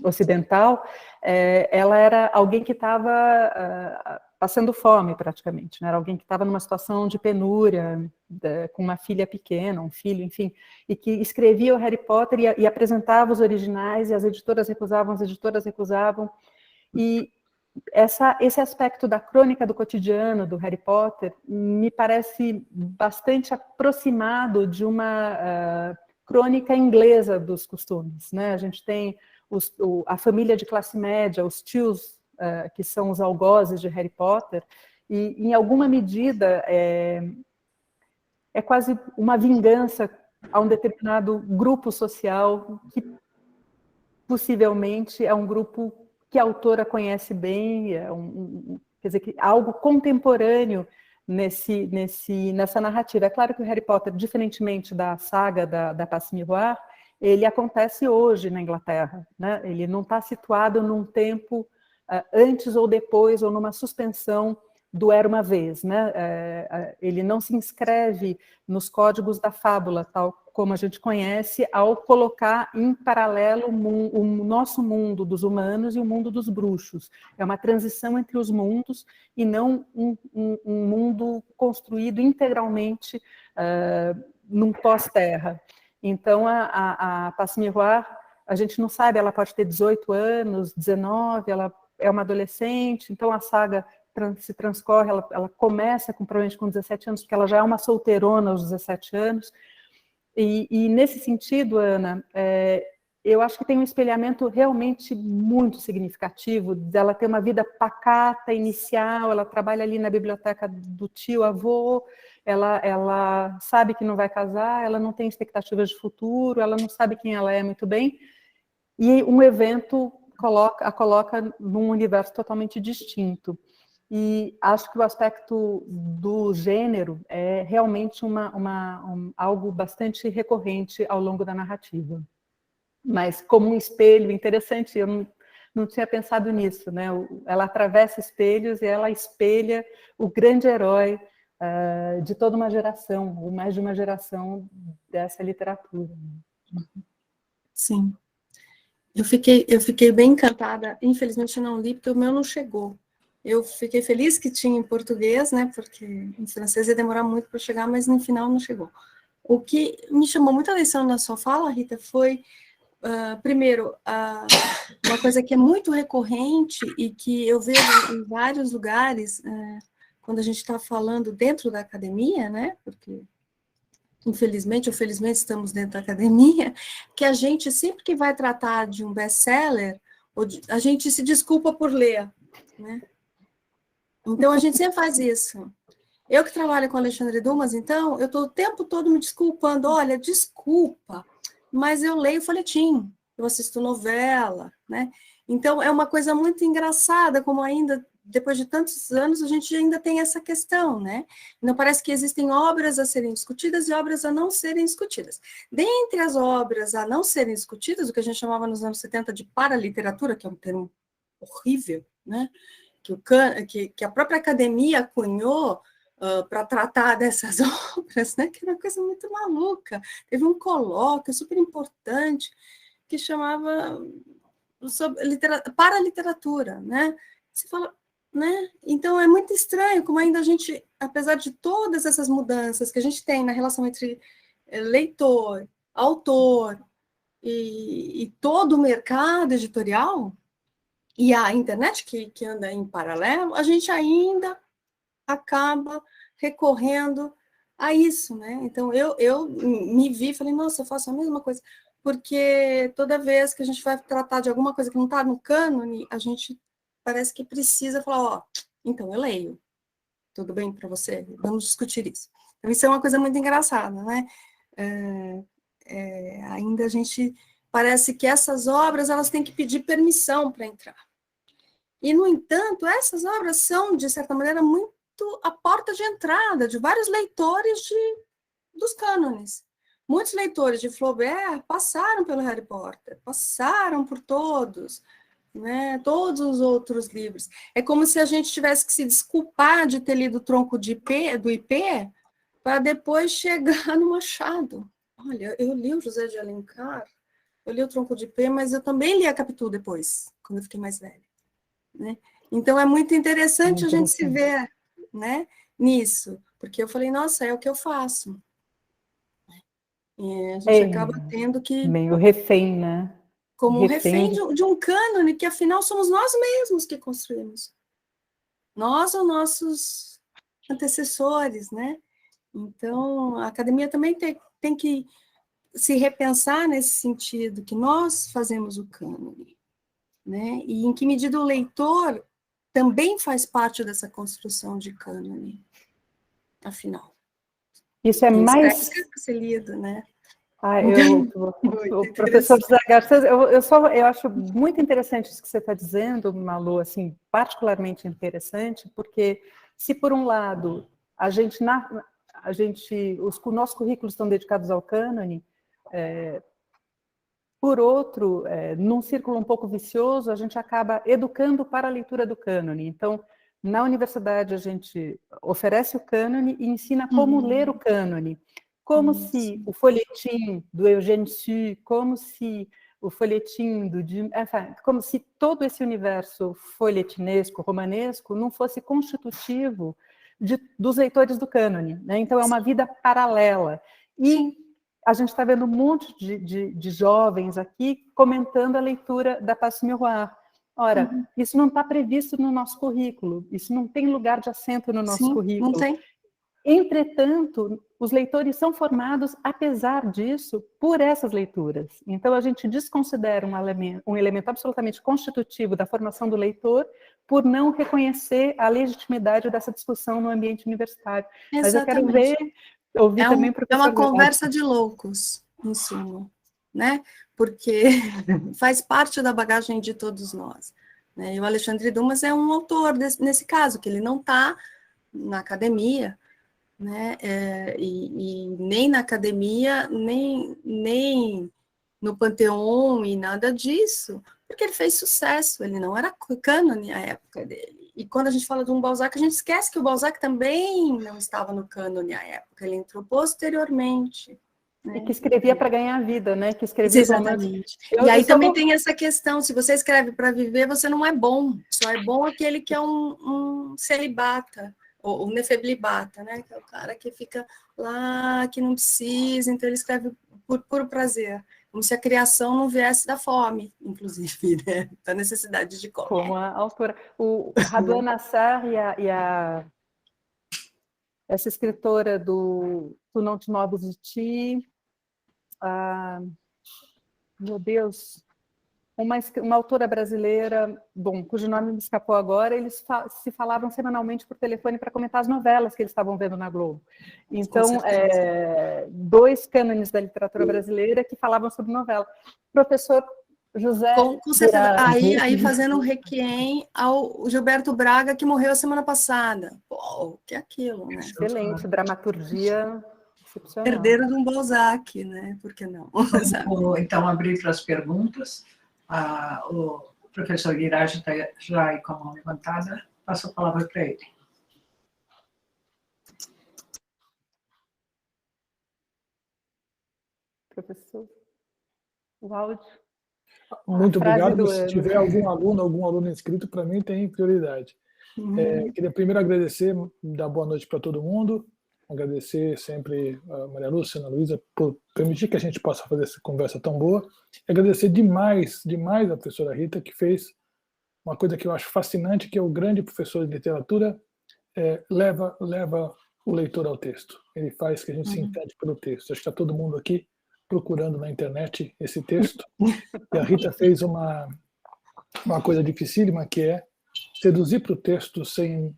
ocidental, ela era alguém que estava passando fome, praticamente, né? Era alguém que estava numa situação de penúria, com uma filha pequena, um filho, enfim, e que escrevia o Harry Potter e apresentava os originais, e as editoras recusavam, e esse aspecto da crônica do cotidiano do Harry Potter me parece bastante aproximado de uma crônica inglesa dos costumes, né? A gente tem a família de classe média, os tios, que são os algozes de Harry Potter, e em alguma medida é quase uma vingança a um determinado grupo social que possivelmente é um grupo que a autora conhece bem, quer dizer, algo contemporâneo nessa narrativa. É claro que o Harry Potter, diferentemente da saga da Passe Miroir, ele acontece hoje na Inglaterra, né? Ele não está situado num tempo antes ou depois, ou numa suspensão do Era uma Vez, né? Ele não se inscreve nos códigos da fábula, tal como a gente conhece, ao colocar em paralelo o nosso mundo dos humanos e o mundo dos bruxos. É uma transição entre os mundos e não um mundo construído integralmente num pós-terra. Então, a Passe Miroir, a gente não sabe, ela pode ter 18 anos, 19, ela é uma adolescente, então a saga se transcorre, ela começa provavelmente com 17 anos, porque ela já é uma solteirona aos 17 anos, e nesse sentido, Ana, eu acho que tem um espelhamento realmente muito significativo dela ter uma vida pacata, inicial, ela trabalha ali na biblioteca do tio, avô, ela sabe que não vai casar, ela não tem expectativas de futuro, ela não sabe quem ela é muito bem, e um evento a coloca num universo totalmente distinto. E acho que o aspecto do gênero é realmente algo bastante recorrente ao longo da narrativa. Mas como um espelho interessante, eu não tinha pensado nisso, né? Ela atravessa espelhos e ela espelha o grande herói de toda uma geração, ou mais de uma geração dessa literatura. Sim. Eu fiquei bem encantada. Infelizmente eu não li, porque o meu não chegou. Eu fiquei feliz que tinha em português, né? Porque em francês ia demorar muito para chegar, mas no final não chegou. O que me chamou muita atenção na sua fala, Rita, foi, primeiro, uma coisa que é muito recorrente e que eu vejo em vários lugares, quando a gente está falando dentro da academia, né? Porque infelizmente ou felizmente estamos dentro da academia, que a gente, sempre que vai tratar de um best-seller, a gente se desculpa por ler, né? Então, a gente sempre faz isso. Eu que trabalho com Alexandre Dumas, então, eu estou o tempo todo me desculpando, olha, desculpa, mas eu leio folhetim, eu assisto novela, né? Então, é uma coisa muito engraçada, como ainda, depois de tantos anos, a gente ainda tem essa questão, né? Não parece que existem obras a serem discutidas e obras a não serem discutidas. Dentre as obras a não serem discutidas, o que a gente chamava nos anos 70 de paraliteratura, que é um termo horrível, né? Que a própria academia cunhou para tratar dessas obras, né? Que era uma coisa muito maluca. Teve um colóquio super importante que chamava paraliteratura, né? Você fala, né? Então é muito estranho como ainda a gente, apesar de todas essas mudanças que a gente tem na relação entre leitor, autor e todo o mercado editorial e a internet que anda em paralelo, a gente ainda acaba recorrendo a isso, né? Então, eu me vi e falei, nossa, eu faço a mesma coisa, porque toda vez que a gente vai tratar de alguma coisa que não está no cânone, a gente parece que precisa falar, ó, então eu leio, tudo bem para você? Vamos discutir isso. Então, isso é uma coisa muito engraçada, né? ainda a gente parece que essas obras elas têm que pedir permissão para entrar. E, no entanto, essas obras são, de certa maneira, muito a porta de entrada de vários leitores dos cânones. Muitos leitores de Flaubert passaram pelo Harry Potter, passaram por todos, né, todos os outros livros. É como se a gente tivesse que se desculpar de ter lido o Tronco do IP para depois chegar no Machado. Olha, eu li o José de Alencar, eu li o Tronco de IP, mas eu também li a Capitu depois, quando eu fiquei mais velha. Né? Então, é muito interessante a gente se ver, né, nisso, porque eu falei, nossa, é o que eu faço. E a gente acaba tendo que... Meio refém, né? Como refém de um cânone que, afinal, somos nós mesmos que construímos. Nós ou nossos antecessores, né? Então, a academia também tem que se repensar nesse sentido, que nós fazemos o cânone, né? E em que medida o leitor também faz parte dessa construção de cânone, afinal. Isso é mais... Escreve para ser lido, né? O professor José Garcês, eu acho muito interessante isso que você está dizendo, Malu, assim, particularmente interessante, porque se por um lado os nossos currículos estão dedicados ao cânone, por outro, num círculo um pouco vicioso, a gente acaba educando para a leitura do cânone. Então, na universidade a gente oferece o cânone e ensina como ler o cânone. Como se o folhetim do Eugène Sue, como se o folhetim como se todo esse universo folhetinesco, romanesco, não fosse constitutivo dos leitores do cânone, né? Então, é uma vida paralela. E a gente está vendo um monte de jovens aqui comentando a leitura da Passe Miroir. Ora, isso não está previsto no nosso currículo, isso não tem lugar de assento no nosso currículo. Não tem. Entretanto, os leitores são formados, apesar disso, por essas leituras. Então, a gente desconsidera um elemento absolutamente constitutivo da formação do leitor por não reconhecer a legitimidade dessa discussão no ambiente universitário. Exatamente. Mas eu quero ouvir também o professor. É uma conversa de loucos, em suma, né? Porque faz parte da bagagem de todos nós. Né? E o Alexandre Dumas é um autor nesse caso, que ele não está na academia, né? E nem na academia, nem no Panteão e nada disso, porque ele fez sucesso, ele não era cânone à época dele. E quando a gente fala de um Balzac, a gente esquece que o Balzac também não estava no cânone à época, ele entrou posteriormente. Né? E que escrevia para ganhar a vida, né? Que escrevia exatamente. E aí também tem essa questão, se você escreve para viver, você não é bom, só é bom aquele que é um celibata, o nefeblibata, né? Que é o cara que fica lá, que não precisa, então ele escreve por puro prazer, como se a criação não viesse da fome, inclusive, né? Da necessidade de comer. Como a autora. O Radwan Nassar essa escritora do Tu Não Te Moves de Ti, meu Deus, uma autora brasileira, cujo nome me escapou agora, eles se falavam semanalmente por telefone para comentar as novelas que eles estavam vendo na Globo. Então, dois cânones da literatura brasileira que falavam sobre novela. Professor José... Com certeza. Aí fazendo um requiem ao Gilberto Braga, que morreu a semana passada. Pô, que é aquilo, né? Excelente, dramaturgia excepcional. Herdeiro de um Balzac, né? Por que não? Vou, então, abrir para as perguntas. O professor Guiraj está já aí com a mão levantada. Passo a palavra para ele. Professor, o áudio. Muito obrigado. Se tiver algum aluno inscrito, para mim tem prioridade. Queria primeiro agradecer, dar boa noite para todo mundo, agradecer sempre a Maria Lúcia e a Ana Luísa por permitir que a gente possa fazer essa conversa tão boa, e agradecer demais a professora Rita, que fez uma coisa que eu acho fascinante, que é o grande professor de literatura leva o leitor ao texto. Ele faz que a gente se entende pelo texto. Acho que está todo mundo aqui procurando na internet esse texto, e a Rita fez uma coisa dificílima, que é seduzir para o texto sem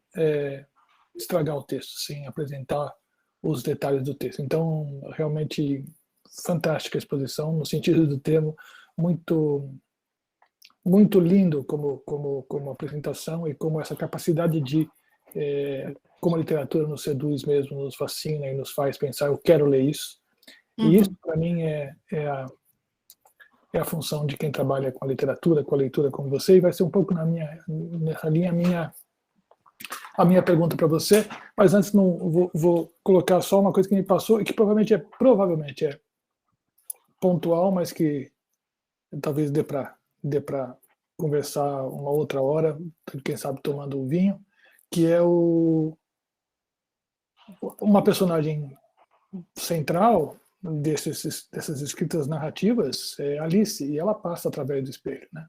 estragar o texto, sem apresentar os detalhes do texto. Então, realmente fantástica a exposição, no sentido do termo, muito lindo como apresentação e como essa capacidade de como a literatura nos seduz mesmo, nos fascina e nos faz pensar, eu quero ler isso. E isso, para mim, é a função de quem trabalha com a literatura, com a leitura como você, e vai ser um pouco nessa linha a minha pergunta para você, mas antes vou colocar só uma coisa que me passou e que provavelmente é pontual, mas que talvez dê para conversar uma outra hora, quem sabe tomando um vinho, que é uma personagem central dessas escritas narrativas é Alice, e ela passa através do espelho, né?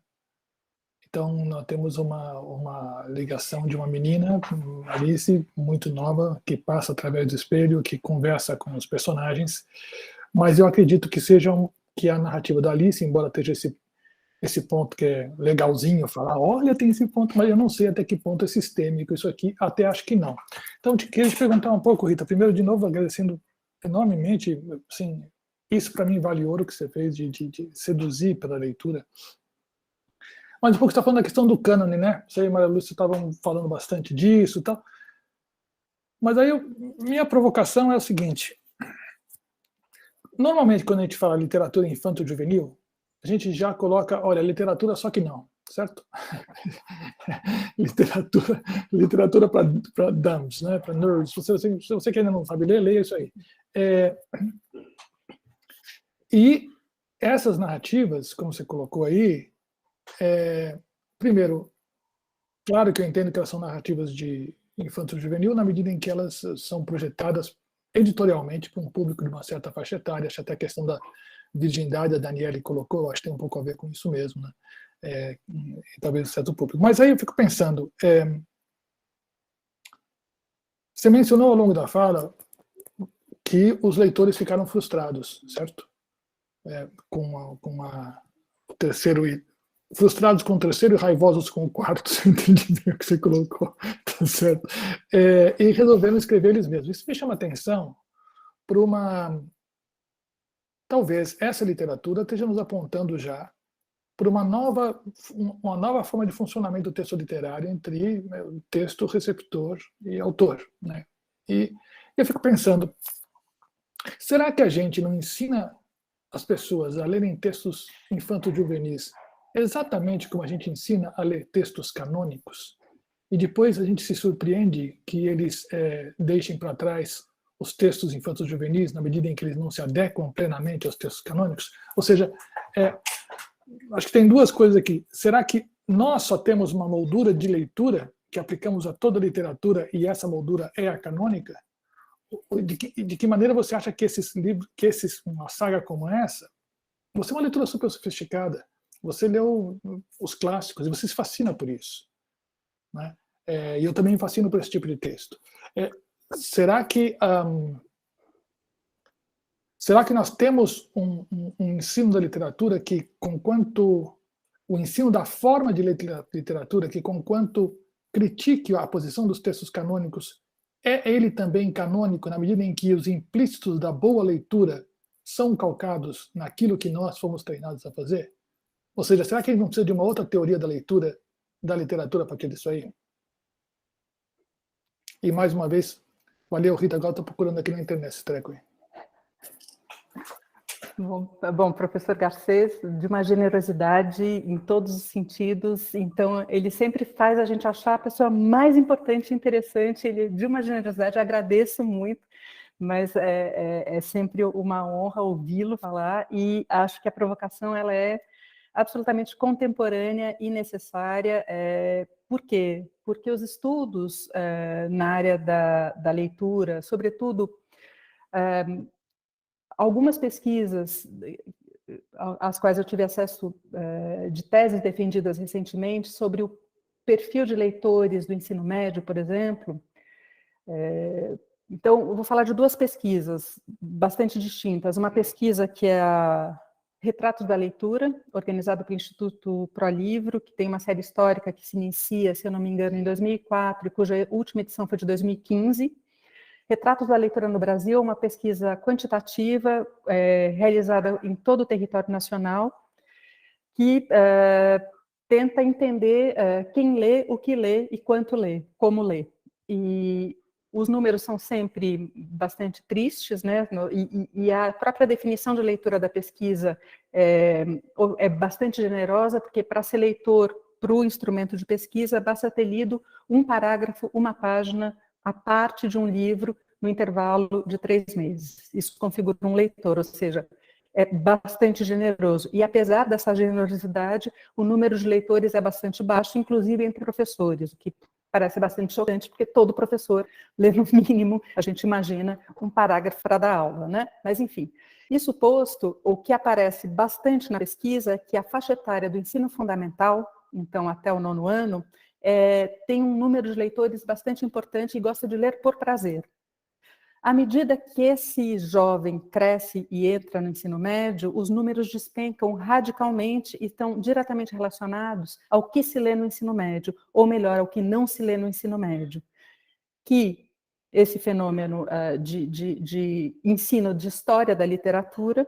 Então, nós temos uma ligação de uma menina, Alice, muito nova, que passa através do espelho, que conversa com os personagens, mas eu acredito que a narrativa da Alice, embora esteja esse ponto que é legalzinho, falar, olha, tem esse ponto, mas eu não sei até que ponto é sistêmico isso aqui, até acho que não. Então, queria te perguntar um pouco, Rita, primeiro, de novo, agradecendo enormemente, assim, isso para mim vale ouro que você fez de seduzir pela leitura. Mas um pouco você está falando da questão do cânone, né? Você e Maria Lúcia estavam falando bastante disso e tal. Mas aí, minha provocação é a seguinte. Normalmente, quando a gente fala literatura infanto-juvenil, a gente já coloca, olha, literatura só que não, certo? literatura para dumps, né? Para nerds. Se você que ainda não sabe ler, leia isso aí. E essas narrativas, como você colocou aí, primeiro, claro que eu entendo que elas são narrativas de infanto-juvenil na medida em que elas são projetadas editorialmente para um público de uma certa faixa etária. Acho até a questão da virgindade, a Daniele colocou, acho que tem um pouco a ver com isso mesmo, né? Talvez um certo público. Mas aí eu fico pensando, você mencionou ao longo da fala que os leitores ficaram frustrados, certo? Com o terceiro frustrados com o terceiro e raivosos com o quarto, você entende bem o que você colocou, tá certo? E resolveram escrever eles mesmos. Isso me chama atenção para talvez essa literatura esteja nos apontando já para uma nova forma de funcionamento do texto literário entre texto, receptor e autor, né? E eu fico pensando, será que a gente não ensina as pessoas a lerem textos infanto-juvenis exatamente como a gente ensina a ler textos canônicos, e depois a gente se surpreende que eles deixem para trás os textos infantos juvenis na medida em que eles não se adequam plenamente aos textos canônicos? Ou seja, acho que tem duas coisas aqui. Será que nós só temos uma moldura de leitura que aplicamos a toda a literatura e essa moldura é a canônica? De que maneira você acha que esses livros, uma saga como essa, você é uma leitura super sofisticada, você leu os clássicos e você se fascina por isso, né? E eu também me fascino por esse tipo de texto. Será que nós temos um ensino da literatura que, conquanto o ensino da forma de literatura, que conquanto critique a posição dos textos canônicos, é ele também canônico na medida em que os implícitos da boa leitura são calcados naquilo que nós fomos treinados a fazer? Ou seja, será que ele não precisa de uma outra teoria da leitura, da literatura a partir disso aí? E mais uma vez, valeu, Rita, agora estou procurando aqui na internet esse treco aí. Bom, professor Garcês, de uma generosidade em todos os sentidos, então ele sempre faz a gente achar a pessoa mais importante e interessante, ele de uma generosidade, agradeço muito, mas é sempre uma honra ouvi-lo falar, e acho que a provocação ela é absolutamente contemporânea e necessária. Por quê? Porque os estudos na área da leitura, sobretudo algumas pesquisas às quais eu tive acesso de teses defendidas recentemente sobre o perfil de leitores do ensino médio, por exemplo. Então, eu vou falar de duas pesquisas bastante distintas. Uma pesquisa que é a Retratos da Leitura, organizado pelo Instituto ProLivro, que tem uma série histórica que se inicia, se eu não me engano, em 2004, e cuja última edição foi de 2015. Retratos da Leitura no Brasil é uma pesquisa quantitativa realizada em todo o território nacional, que tenta entender quem lê, o que lê e quanto lê, como lê. E os números são sempre bastante tristes, né? E a própria definição de leitura da pesquisa é bastante generosa, porque para ser leitor para o instrumento de pesquisa, basta ter lido um parágrafo, uma página, a parte de um livro no intervalo de 3 meses. Isso configura um leitor, ou seja, é bastante generoso. E apesar dessa generosidade, o número de leitores é bastante baixo, inclusive entre professores, o que parece bastante chocante, porque todo professor lê no mínimo, a gente imagina, um parágrafo para dar aula, né? Mas, enfim, isso posto, o que aparece bastante na pesquisa é que a faixa etária do ensino fundamental, então até o 9º ano, tem um número de leitores bastante importante e gosta de ler por prazer. À medida que esse jovem cresce e entra no ensino médio, os números despencam radicalmente e estão diretamente relacionados ao que se lê no ensino médio, ou melhor, ao que não se lê no ensino médio. Que esse fenômeno de ensino de história da literatura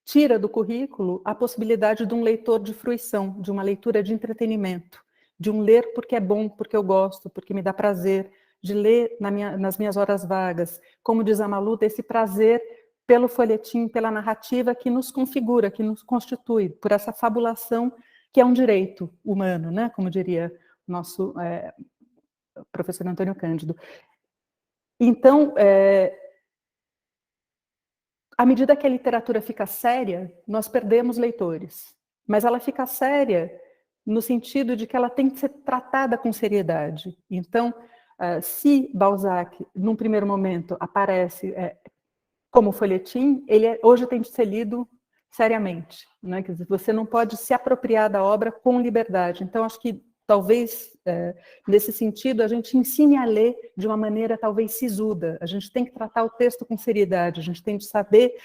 tira do currículo a possibilidade de um leitor de fruição, de uma leitura de entretenimento, de um ler porque é bom, porque eu gosto, porque me dá prazer, de ler nas minhas horas vagas, como diz a Malu, desse prazer pelo folhetim, pela narrativa que nos configura, que nos constitui, por essa fabulação que é um direito humano, né? Como diria o nosso professor Antônio Cândido. Então, à medida que a literatura fica séria, nós perdemos leitores, mas ela fica séria no sentido de que ela tem que ser tratada com seriedade. Então, se Balzac, num primeiro momento, aparece como folhetim, ele hoje tem de ser lido seriamente, né? Quer dizer, você não pode se apropriar da obra com liberdade. Então, acho que talvez, nesse sentido, a gente ensine a ler de uma maneira talvez sisuda. A gente tem que tratar o texto com seriedade, a gente tem de saber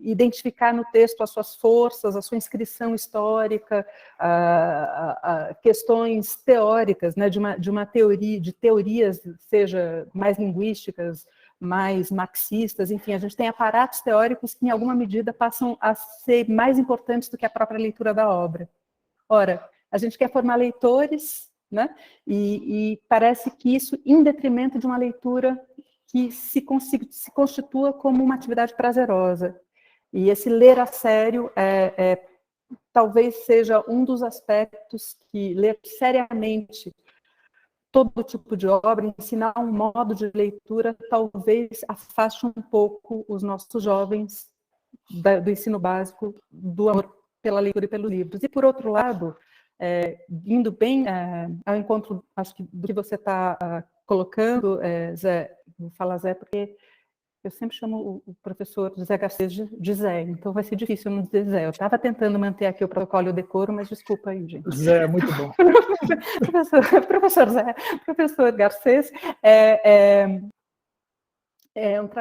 identificar no texto as suas forças, a sua inscrição histórica, questões teóricas, né, de uma teoria, de teorias, seja mais linguísticas, mais marxistas, enfim, a gente tem aparatos teóricos que, em alguma medida, passam a ser mais importantes do que a própria leitura da obra. Ora, a gente quer formar leitores, né, e parece que isso em detrimento de uma leitura que se constitua como uma atividade prazerosa. E esse ler a sério talvez seja um dos aspectos que ler seriamente todo tipo de obra, ensinar um modo de leitura, talvez afaste um pouco os nossos jovens do ensino básico, do amor pela leitura e pelos livros. E, por outro lado, indo bem ao encontro, acho que do que você está colocando, Zé, vou falar Zé porque eu sempre chamo o professor José Garcês de Zé, então vai ser difícil não dizer Zé. Eu estava tentando manter aqui o protocolo e o decoro, mas desculpa aí, gente. Zé, é muito bom. Professor Zé, professor Garcês,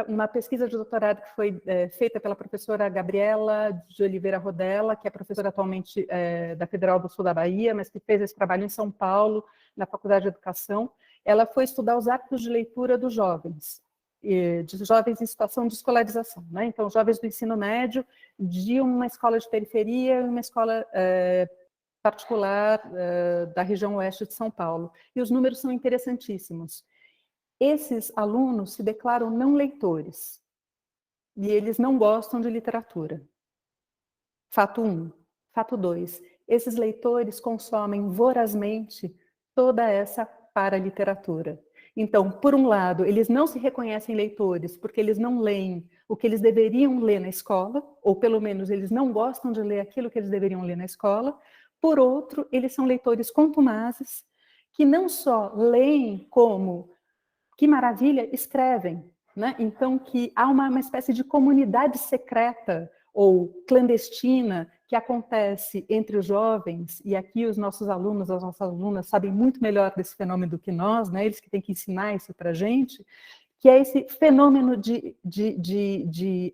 uma pesquisa de doutorado que foi feita pela professora Gabriela de Oliveira Rodella, que é professora atualmente da Federal do Sul da Bahia, mas que fez esse trabalho em São Paulo, na Faculdade de Educação. Ela foi estudar os hábitos de leitura dos jovens em situação de escolarização, né? Então, jovens do ensino médio, de uma escola de periferia e uma escola particular da região oeste de São Paulo. E os números são interessantíssimos. Esses alunos se declaram não leitores, e eles não gostam de literatura. Fato 1. Fato 2. Esses leitores consomem vorazmente toda essa paraliteratura. Então, por um lado, eles não se reconhecem leitores porque eles não leem o que eles deveriam ler na escola, ou pelo menos eles não gostam de ler aquilo que eles deveriam ler na escola. Por outro, eles são leitores contumazes, que não só leem como, que maravilha, escrevem, né? Então, que há uma espécie de comunidade secreta ou clandestina que acontece entre os jovens, e aqui os nossos alunos, as nossas alunas sabem muito melhor desse fenômeno do que nós, né? Eles que têm que ensinar isso para a gente, que é esse fenômeno de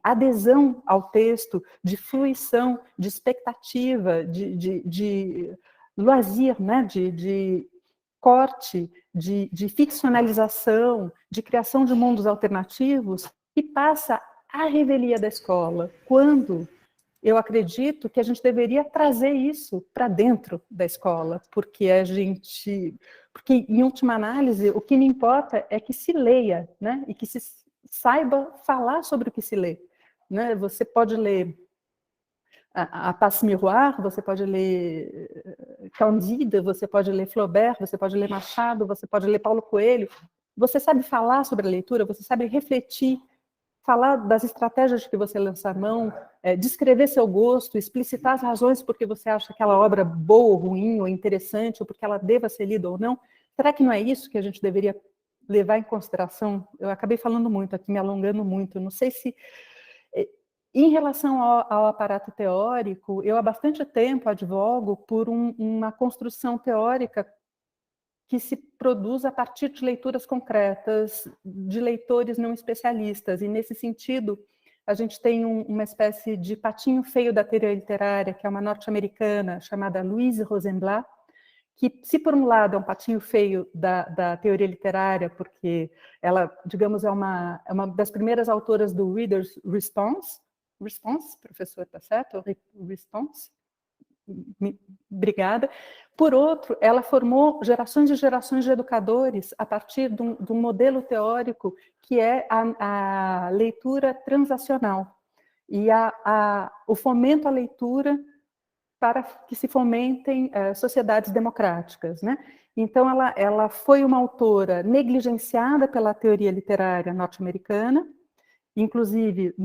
adesão ao texto, de fruição, de expectativa, de lazer, né? de corte de ficcionalização, de criação de mundos alternativos, que passa à revelia da escola, quando eu acredito que a gente deveria trazer isso para dentro da escola, porque em última análise, o que me importa é que se leia, né? E que se saiba falar sobre o que se lê, né? Você pode ler a Passe Miroir, você pode ler Candide, você pode ler Flaubert, você pode ler Machado, você pode ler Paulo Coelho. Você sabe falar sobre a leitura, você sabe refletir, falar das estratégias que você lança a mão, descrever seu gosto, explicitar as razões por que você acha aquela obra boa ou ruim, ou interessante, ou porque ela deva ser lida ou não. Será que não é isso que a gente deveria levar em consideração? Eu acabei falando muito aqui, me alongando muito. Não sei se... Em relação ao aparato teórico, eu há bastante tempo advogo por uma construção teórica que se produz a partir de leituras concretas, de leitores não especialistas. E, nesse sentido, a gente tem uma espécie de patinho feio da teoria literária, que é uma norte-americana chamada Louise Rosenblatt, que, se por um lado é um patinho feio da teoria literária, porque ela, digamos, é uma das primeiras autoras do Reader's Response, professor, tá certo? Response? Obrigada. Por outro, ela formou gerações e gerações de educadores a partir de um modelo teórico que é a leitura transacional e o fomento à leitura para que se fomentem sociedades democráticas, né? Então, ela foi uma autora negligenciada pela teoria literária norte-americana. Inclusive,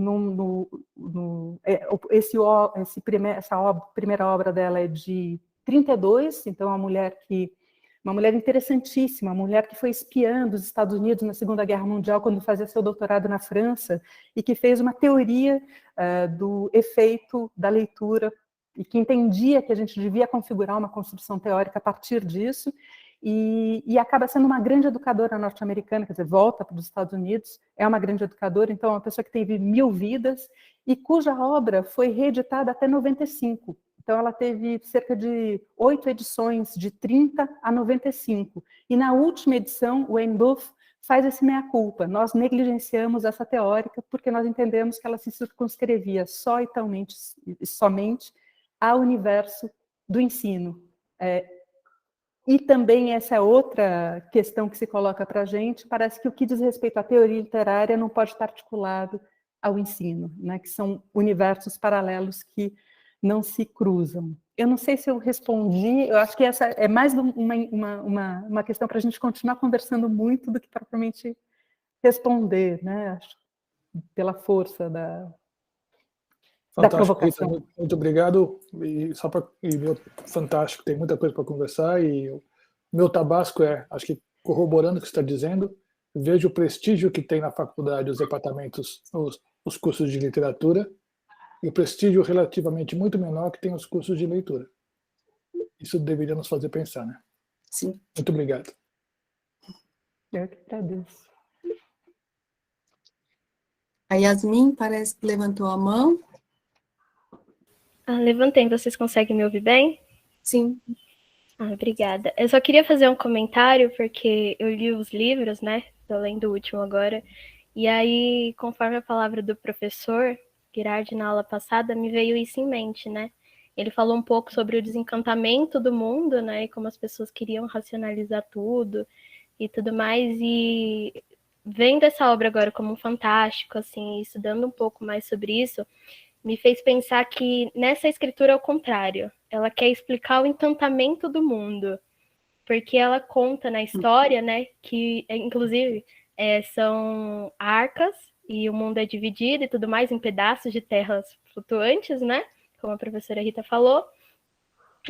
essa primeira obra dela é de 32, então uma mulher interessantíssima, uma mulher que foi espiã dos Estados Unidos na Segunda Guerra Mundial, quando fazia seu doutorado na França, e que fez uma teoria do efeito da leitura, e que entendia que a gente devia configurar uma construção teórica a partir disso, e acaba sendo uma grande educadora norte-americana, quer dizer, volta para os Estados Unidos, é uma grande educadora, então é uma pessoa que teve 1000 vidas, e cuja obra foi reeditada até 95. Então ela teve cerca de 8 edições, de 30 a 95. E na última edição, o Wayne Booth faz esse meia-culpa. Nós negligenciamos essa teórica porque nós entendemos que ela se circunscrevia só e somente ao universo do ensino. E também essa é outra questão que se coloca para a gente, parece que o que diz respeito à teoria literária não pode estar articulado ao ensino, né, que são universos paralelos que não se cruzam. Eu não sei se eu respondi, eu acho que essa é mais uma questão para a gente continuar conversando muito do que propriamente responder, né, acho, pela força da provocação. Rita, muito obrigado. Fantástico, tem muita coisa para conversar e o meu tabasco acho que corroborando o que você está dizendo, vejo o prestígio que tem na faculdade os departamentos, os cursos de literatura, e o prestígio relativamente muito menor que tem os cursos de leitura. Isso deveria nos fazer pensar, né? Sim. Muito obrigado. Eu que agradeço. A Yasmin parece que levantou a mão. Levantei, vocês conseguem me ouvir bem? Sim. Obrigada. Eu só queria fazer um comentário, porque eu li os livros, né? Estou lendo o último agora. E aí, conforme a palavra do professor Girardi na aula passada, me veio isso em mente, né? Ele falou um pouco sobre o desencantamento do mundo, né? E como as pessoas queriam racionalizar tudo e tudo mais. E vendo essa obra agora como um fantástico, assim, estudando um pouco mais sobre isso, me fez pensar que nessa escritura é o contrário. Ela quer explicar o encantamento do mundo, porque ela conta na história, né, que, inclusive, são arcas, e o mundo é dividido e tudo mais em pedaços de terras flutuantes, né, como a professora Rita falou.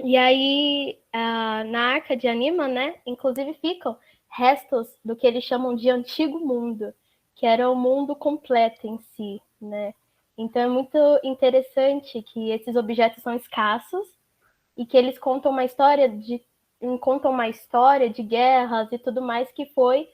E aí, na arca de Anima, né, inclusive ficam restos do que eles chamam de antigo mundo, que era o mundo completo em si, né. Então é muito interessante que esses objetos são escassos e que eles contam uma história de guerras e tudo mais que foi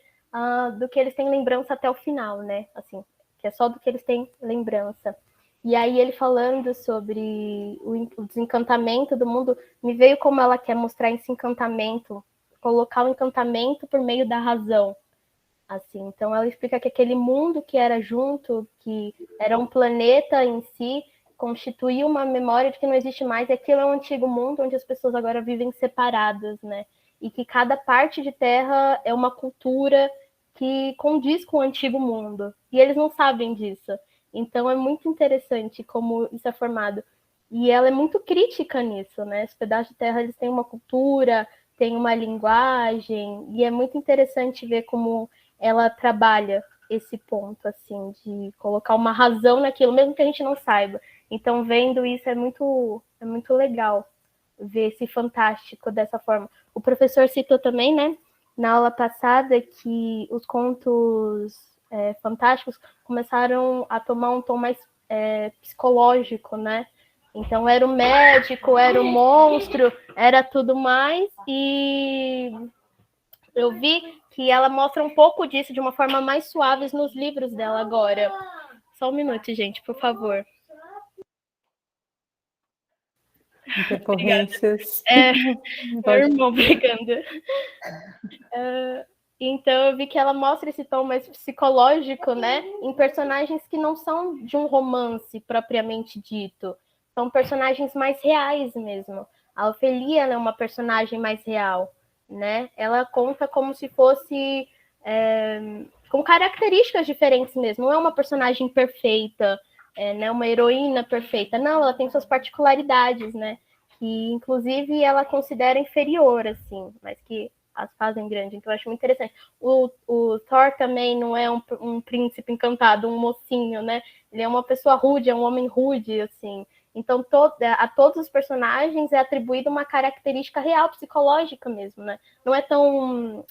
do que eles têm lembrança até o final, né? Assim, que é só do que eles têm lembrança. E aí ele falando sobre o desencantamento do mundo, me veio como ela quer mostrar esse encantamento colocar o encantamento por meio da razão. Assim, então ela explica que aquele mundo que era junto, que era um planeta em si, constituía uma memória de que não existe mais, e aquilo é um antigo mundo onde as pessoas agora vivem separadas, né? E que cada parte de terra é uma cultura que condiz com o antigo mundo. E eles não sabem disso. Então é muito interessante como isso é formado. E ela é muito crítica nisso, né? Os pedaços de terra, eles têm uma cultura, têm uma linguagem, e é muito interessante ver como ela trabalha esse ponto, assim, de colocar uma razão naquilo, mesmo que a gente não saiba. Então, vendo isso, é muito legal ver esse fantástico dessa forma. O professor citou também, né, na aula passada, que os contos fantásticos começaram a tomar um tom mais psicológico, né? Então, era o médico, era o monstro, era tudo mais, e eu vi que ela mostra um pouco disso de uma forma mais suave nos livros dela agora. Só um minuto, gente, por favor. Intercorrências. Meu irmão brigando. Então, eu vi que ela mostra esse tom mais psicológico, né? Em personagens que não são de um romance propriamente dito. São personagens mais reais mesmo. A Ofelia é uma personagem mais real, né? Ela conta como se fosse com características diferentes mesmo. Não é uma personagem perfeita, né? Uma heroína perfeita. Não, ela tem suas particularidades, né? Que inclusive ela considera inferior, assim, mas que as fazem grande. Então eu acho muito interessante. O Thor também não é um príncipe encantado, um mocinho, né? Ele é uma pessoa rude, é um homem rude, assim. Então, a todos os personagens é atribuída uma característica real, psicológica mesmo, né? Não é tão...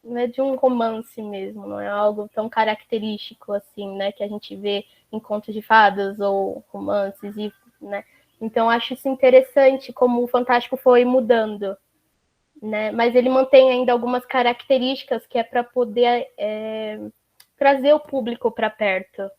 não é de um romance mesmo, não é algo tão característico assim, né? Que a gente vê em contos de fadas ou romances, né? Então, acho isso interessante como o Fantástico foi mudando, né? Mas ele mantém ainda algumas características que é para poder trazer o público para perto.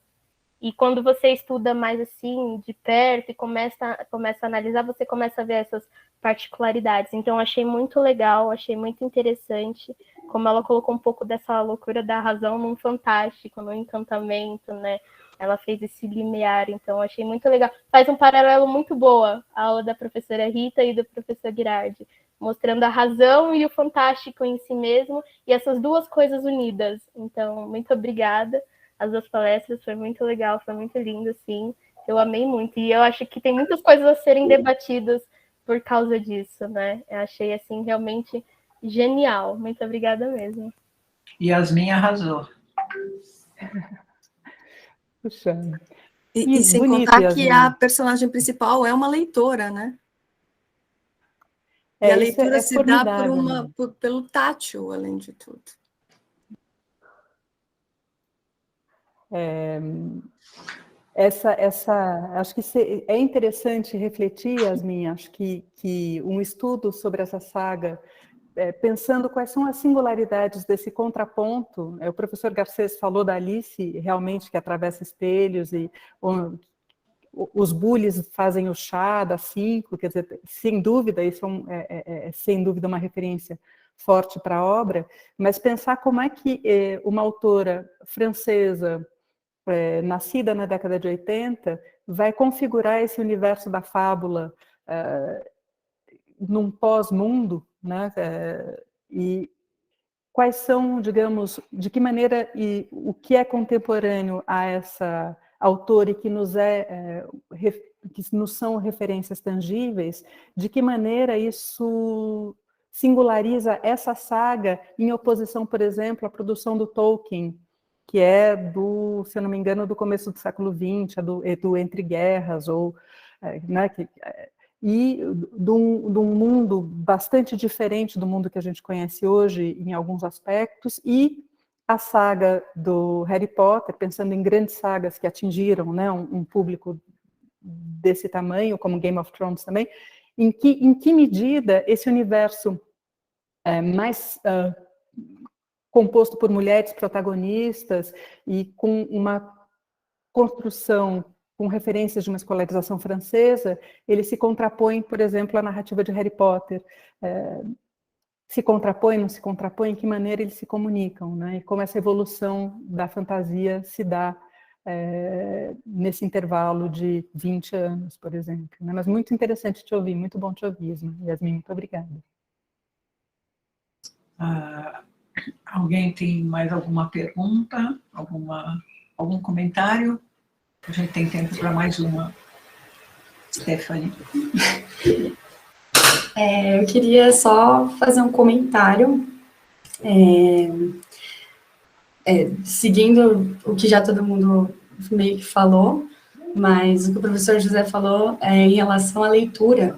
E quando você estuda mais assim, de perto, e começa a analisar, você começa a ver essas particularidades. Então, achei muito legal, achei muito interessante, como ela colocou um pouco dessa loucura da razão num fantástico, num encantamento, né? Ela fez esse limiar, então achei muito legal. Faz um paralelo muito boa a aula da professora Rita e do professor Girardi, mostrando a razão e o fantástico em si mesmo, e essas duas coisas unidas. Então, muito obrigada. As duas palestras, foi muito legal, foi muito lindo, assim, eu amei muito, e eu acho que tem muitas coisas a serem debatidas por causa disso, né, eu achei, assim, realmente genial, muito obrigada mesmo. Yasmin arrasou. Puxa. E sem bonito, contar Yasmin, que a personagem principal é uma leitora, né? E a leitura se dá pelo tátil, além de tudo. Acho que é interessante refletir, Yasmin, acho que um estudo sobre essa saga, pensando quais são as singularidades desse contraponto. O professor Garcês falou da Alice, realmente, que atravessa espelhos, e os bullies fazem o chá das 5, quer dizer, sem dúvida, isso é sem dúvida uma referência forte para a obra, mas pensar como é que uma autora francesa, nascida na década de 80, vai configurar esse universo da fábula num pós-mundo, né? E quais são, digamos, de que maneira e o que é contemporâneo a essa autora e que que nos são referências tangíveis, de que maneira isso singulariza essa saga em oposição, por exemplo, à produção do Tolkien, que é se eu não me engano, do começo do século XX, do Entre Guerras, ou, né, e de um mundo bastante diferente do mundo que a gente conhece hoje, em alguns aspectos, e a saga do Harry Potter, pensando em grandes sagas que atingiram, né, um público desse tamanho, como Game of Thrones também, em que medida esse universo mais composto por mulheres protagonistas e com uma construção com referências de uma escolarização francesa, ele se contrapõe, por exemplo, à narrativa de Harry Potter. se contrapõem, não se contrapõem, em que maneira eles se comunicam, né? E como essa evolução da fantasia se dá nesse intervalo de 20 anos, por exemplo. Né? Mas muito interessante te ouvir, muito bom te ouvir, Yasmin, muito obrigada. Alguém tem mais alguma pergunta? Algum comentário? A gente tem tempo para mais uma. Stephanie. Eu queria só fazer um comentário, seguindo o que já todo mundo meio que falou, mas o que o professor José falou em relação à leitura,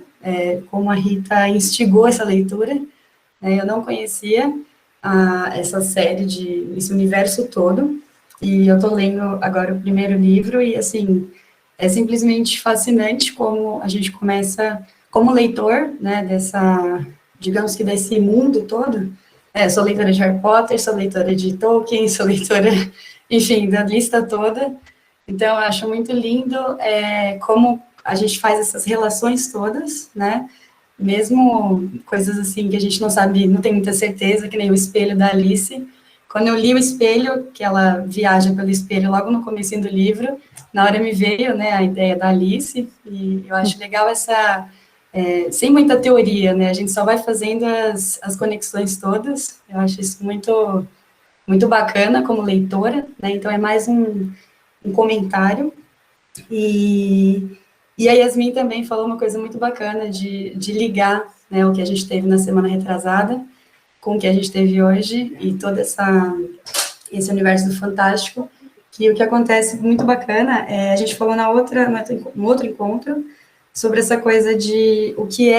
como a Rita instigou essa leitura, eu não conhecia essa série esse universo todo, e eu estou lendo agora o primeiro livro, e assim, é simplesmente fascinante como a gente começa, como leitor, né, digamos que desse mundo todo. Sou leitora de Harry Potter, sou leitora de Tolkien, sou leitora, enfim, da lista toda. Então, eu acho muito lindo como a gente faz essas relações todas, né? Mesmo coisas assim que a gente não sabe, não tem muita certeza, que nem o espelho da Alice. Quando eu li o espelho, que ela viaja pelo espelho logo no começo do livro, na hora me veio, né, a ideia da Alice, e eu acho legal sem muita teoria, né, a gente só vai fazendo as conexões todas, eu acho isso muito, muito bacana como leitora, né, então é mais um comentário, e a Yasmin também falou uma coisa muito bacana de ligar, né, o que a gente teve na semana retrasada com o que a gente teve hoje e todo esse universo do fantástico, que o que acontece muito bacana a gente falou no outro encontro sobre essa coisa de o que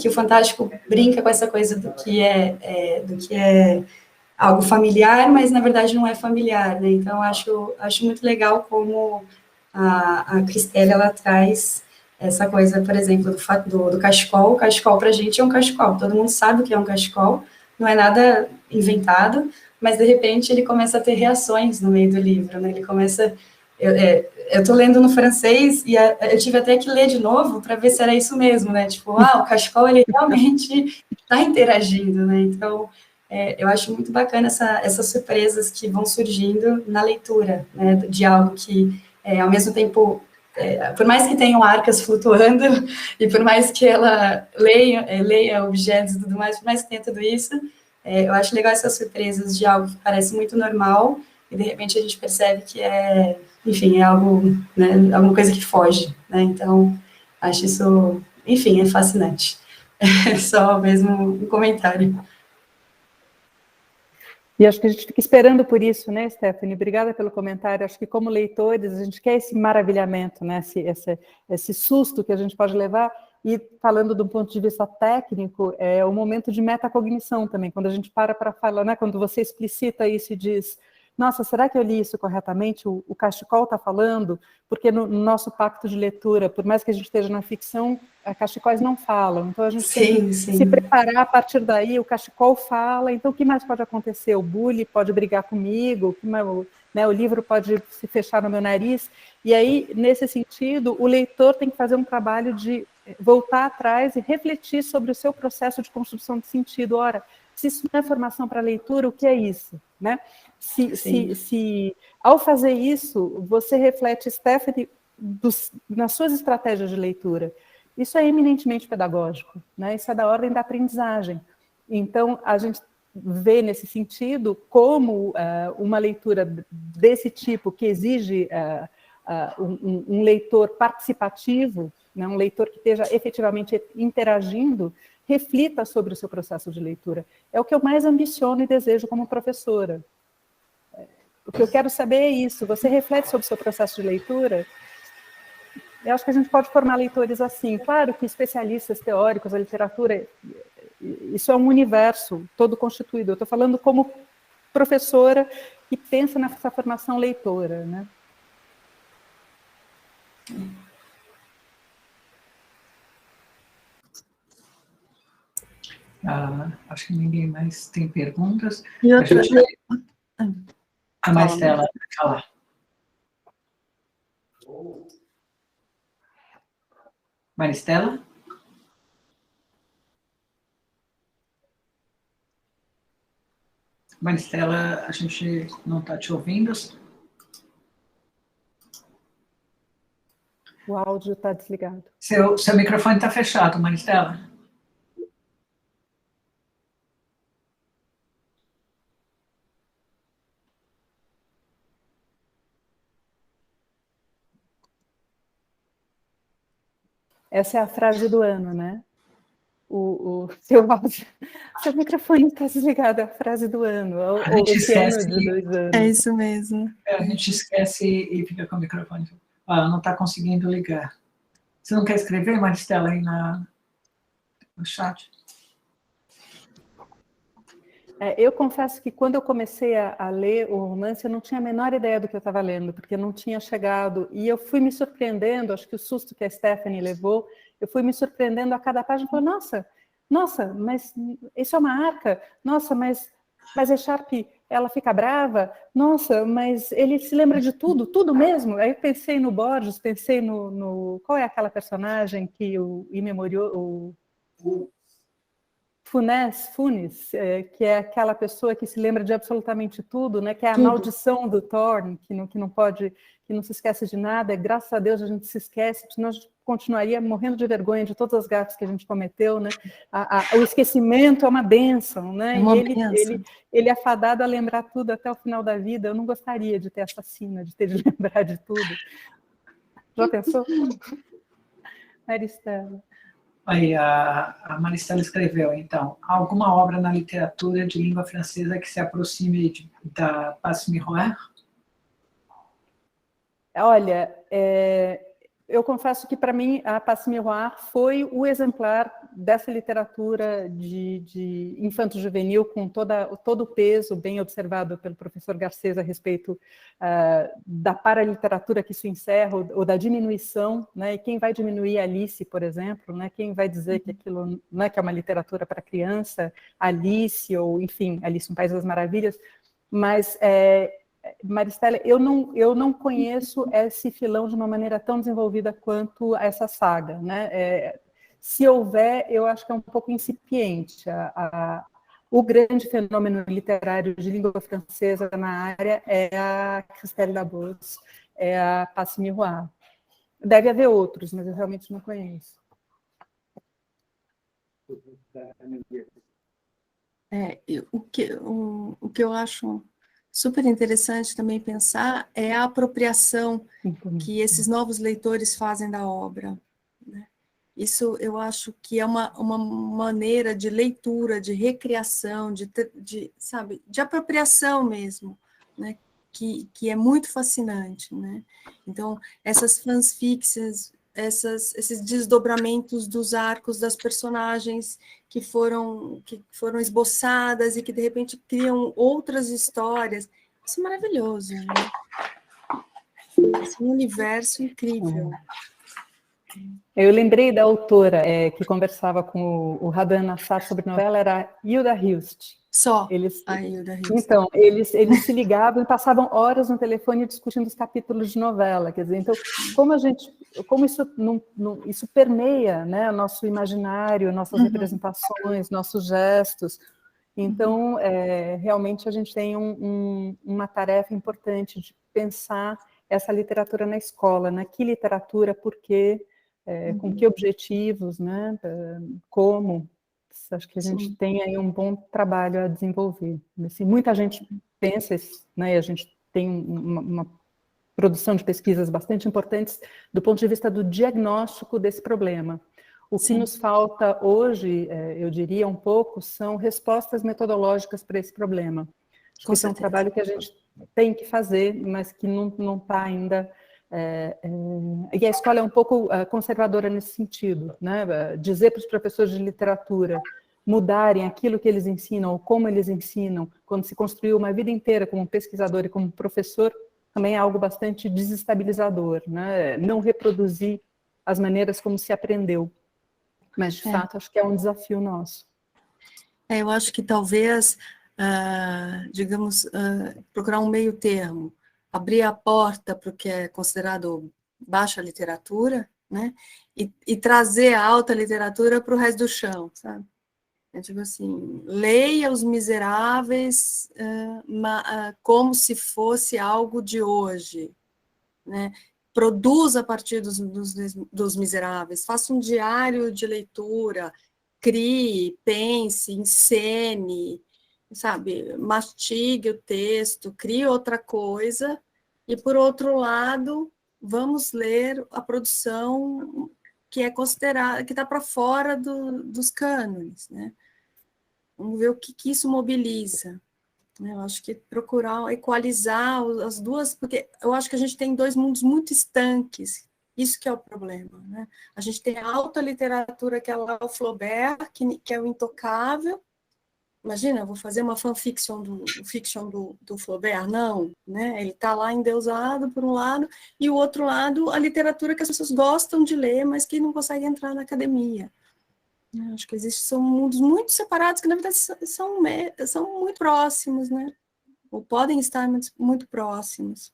que o fantástico brinca com essa coisa do que é algo familiar, mas na verdade não é familiar, né? Então acho muito legal como a Cristela, ela traz essa coisa, por exemplo, do cachecol. O cachecol para a gente é um cachecol, todo mundo sabe o que é um cachecol, não é nada inventado, mas de repente ele começa a ter reações no meio do livro, né? Ele começa. Eu estou lendo no francês e eu tive até que ler de novo para ver se era isso mesmo, né? Tipo, o cachecol ele realmente está interagindo, né? Então, eu acho muito bacana essas surpresas que vão surgindo na leitura, né? De algo que, ao mesmo tempo, por mais que tenham arcas flutuando e por mais que ela leia objetos e tudo mais, por mais que tenha tudo isso, eu acho legal essas surpresas de algo que parece muito normal e de repente a gente percebe que enfim, é algo, né, alguma coisa que foge, né? Então, acho isso, enfim, é fascinante. É só mesmo um comentário. E acho que a gente fica esperando por isso, né, Stephanie? Obrigada pelo comentário. Acho que como leitores, a gente quer esse maravilhamento, né? Esse susto que a gente pode levar. E falando do ponto de vista técnico, é o momento de metacognição também, quando a gente para falar, né? Quando você explicita isso e diz, nossa, será que eu li isso corretamente? O cachecol está falando? Porque no nosso pacto de leitura, por mais que a gente esteja na ficção, cachecóis não falam. Então a gente tem que se preparar a partir daí, o cachecol fala, então o que mais pode acontecer? O bully pode brigar comigo, o livro pode se fechar no meu nariz. E aí, nesse sentido, o leitor tem que fazer um trabalho de voltar atrás e refletir sobre o seu processo de construção de sentido. Ora, se isso não é formação para leitura, o que é isso? Né? Se ao fazer isso, você reflete, Stephanie, nas suas estratégias de leitura. Isso é eminentemente pedagógico, né? Isso é da ordem da aprendizagem. Então, a gente vê nesse sentido como uma leitura desse tipo, que exige um leitor participativo, né? Um leitor que esteja efetivamente interagindo, reflita sobre o seu processo de leitura. É o que eu mais ambiciono e desejo como professora. O que eu quero saber é isso. Você reflete sobre o seu processo de leitura? Eu acho que a gente pode formar leitores assim. Claro que especialistas teóricos, a literatura, isso é um universo todo constituído. Eu estou falando como professora que pensa nessa formação leitora, né? Acho que ninguém mais tem perguntas. E outra... A Maristela vai falar. Maristela? Maristela, a gente não está te ouvindo. O áudio está desligado. Seu microfone está fechado, Maristela. Essa é a frase do ano, né? O seu áudio, seu microfone está desligado, é a frase do ano, ou esse ano de 2 anos. É isso mesmo. A gente esquece e fica com o microfone. Não está conseguindo ligar. Você não quer escrever, Maristela, aí no chat? Eu confesso que quando eu comecei a ler o romance, eu não tinha a menor ideia do que eu estava lendo, porque eu não tinha chegado, e eu fui me surpreendendo, acho que o susto que a Stephanie levou, eu fui me surpreendendo a cada página, falando, nossa, mas isso é uma arca, nossa, mas a Sharp, ela fica brava, nossa, mas ele se lembra de tudo mesmo. Aí eu pensei no Borges, pensei no qual é aquela personagem que o Funes, que é aquela pessoa que se lembra de absolutamente tudo, né? Que é a maldição do Thorne, que não pode, que não se esquece de nada. E, graças a Deus a gente se esquece, senão a gente continuaria morrendo de vergonha de todas as gafes que a gente cometeu, né? O esquecimento é uma bênção, né? É uma e bênção. ele é fadado a lembrar tudo até o final da vida. Eu não gostaria de ter essa sina, de ter de lembrar de tudo. Já pensou? Maristela. Aí a Maristela escreveu, então, alguma obra na literatura de língua francesa que se aproxime da Passe Miroir? Olha, eu confesso que para mim a Passe Miroir foi o exemplar dessa literatura de infanto-juvenil com todo o peso bem observado pelo professor Garcês a respeito da paraliteratura que isso encerra ou da diminuição, né? E quem vai diminuir Alice, por exemplo, né? Quem vai dizer que aquilo não é que é uma literatura para criança, Alice ou enfim Alice no País das Maravilhas, mas Maristela, eu não conheço esse filão de uma maneira tão desenvolvida quanto essa saga, né? Se houver, eu acho que é um pouco incipiente. O grande fenômeno literário de língua francesa na área é a Christelle Labos, é a Passe Miroir. Deve haver outros, mas eu realmente não conheço. O que eu acho super interessante também pensar é a apropriação que esses novos leitores fazem da obra, né? Isso eu acho que é uma maneira de leitura, de recriação, sabe, de apropriação mesmo, né? Que é muito fascinante, né? Então, essas fanfics, esses desdobramentos dos arcos das personagens que foram esboçadas e que, de repente, criam outras histórias. Isso é maravilhoso, né? Esse universo incrível. Eu lembrei da autora que conversava com o Radan Nassar sobre novela, era Hilda Hilst. Só a Hilda Hilst. Então, eles se ligavam e passavam horas no telefone discutindo os capítulos de novela. Quer dizer, então, como isso permeia, né, o nosso imaginário, nossas representações, nossos gestos. Então, realmente a gente tem uma tarefa importante de pensar essa literatura na escola, né? Que literatura, por quê, com que objetivos, né? Como? Acho que a gente tem aí um bom trabalho a desenvolver. Assim, muita gente pensa, né? A gente tem uma produção de pesquisas bastante importantes do ponto de vista do diagnóstico desse problema. O que nos falta hoje, eu diria um pouco, são respostas metodológicas para esse problema. Acho que esse é um trabalho que a gente tem que fazer, mas que não está ainda... e a escola é um pouco conservadora nesse sentido, né? Dizer para os professores de literatura mudarem aquilo que eles ensinam, ou como eles ensinam, quando se construiu uma vida inteira como pesquisador e como professor, também é algo bastante desestabilizador, né? Não reproduzir as maneiras como se aprendeu. Mas, de fato, acho que é um desafio nosso. Eu acho que talvez, digamos, procurar um meio termo, abrir a porta para o que é considerado baixa literatura, né? E trazer a alta literatura para o resto do chão, sabe? É tipo assim, leia Os Miseráveis como se fosse algo de hoje, né? Produza a partir dos Miseráveis, faça um diário de leitura, crie, pense, encene, sabe? Mastigue o texto, crie outra coisa, e por outro lado, vamos ler a produção que é considerada, que está para fora dos cânones, né? Vamos ver o que isso mobiliza. Eu acho que procurar equalizar as duas, porque eu acho que a gente tem dois mundos muito estanques, isso que é o problema, né? A gente tem a alta literatura, que é o Flaubert, que é o intocável. Imagina, eu vou fazer uma fanfiction do Flaubert, não, né? Ele está lá endeusado por um lado, e o outro lado, a literatura que as pessoas gostam de ler, mas que não conseguem entrar na academia. Acho que são mundos muito separados, que na verdade são muito próximos, né? Ou podem estar muito próximos.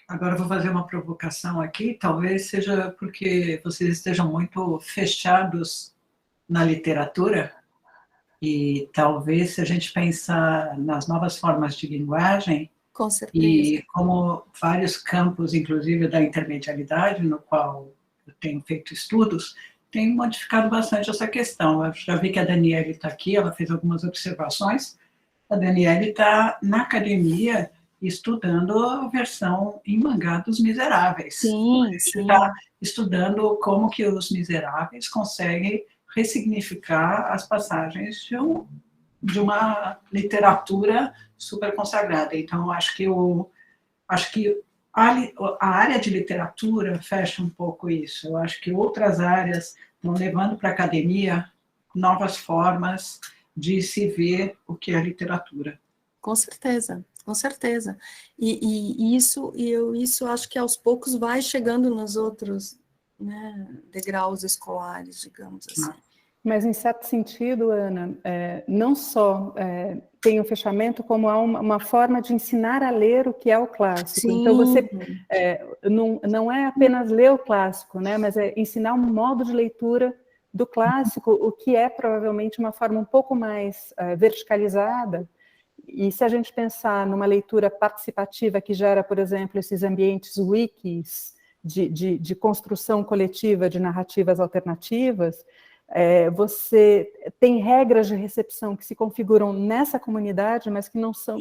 Agora eu vou fazer uma provocação aqui, talvez seja porque vocês estejam muito fechados na literatura, e talvez se a gente pensar nas novas formas de linguagem, com certeza, e como vários campos, inclusive da intermedialidade, no qual eu tenho feito estudos, tem modificado bastante essa questão. Eu já vi que a Daniele está aqui, ela fez algumas observações. A Daniele está na academia estudando a versão em mangá dos Miseráveis. Sim, sim. Está estudando como que os Miseráveis conseguem ressignificar as passagens de uma literatura super consagrada. Então, acho que a área de literatura fecha um pouco isso. Eu acho que outras áreas estão levando para a academia novas formas de se ver o que é literatura. Com certeza, com certeza. E isso acho que aos poucos vai chegando nos outros, né, degraus escolares, digamos assim. Mas, em certo sentido, Ana, não só tem o fechamento, como há uma forma de ensinar a ler o que é o clássico. Sim. Então, você não é apenas ler o clássico, né, mas é ensinar um modo de leitura do clássico, o que é provavelmente uma forma um pouco mais verticalizada. E se a gente pensar numa leitura participativa que gera, por exemplo, esses ambientes wikis de construção coletiva de narrativas alternativas, você tem regras de recepção que se configuram nessa comunidade, mas que não são,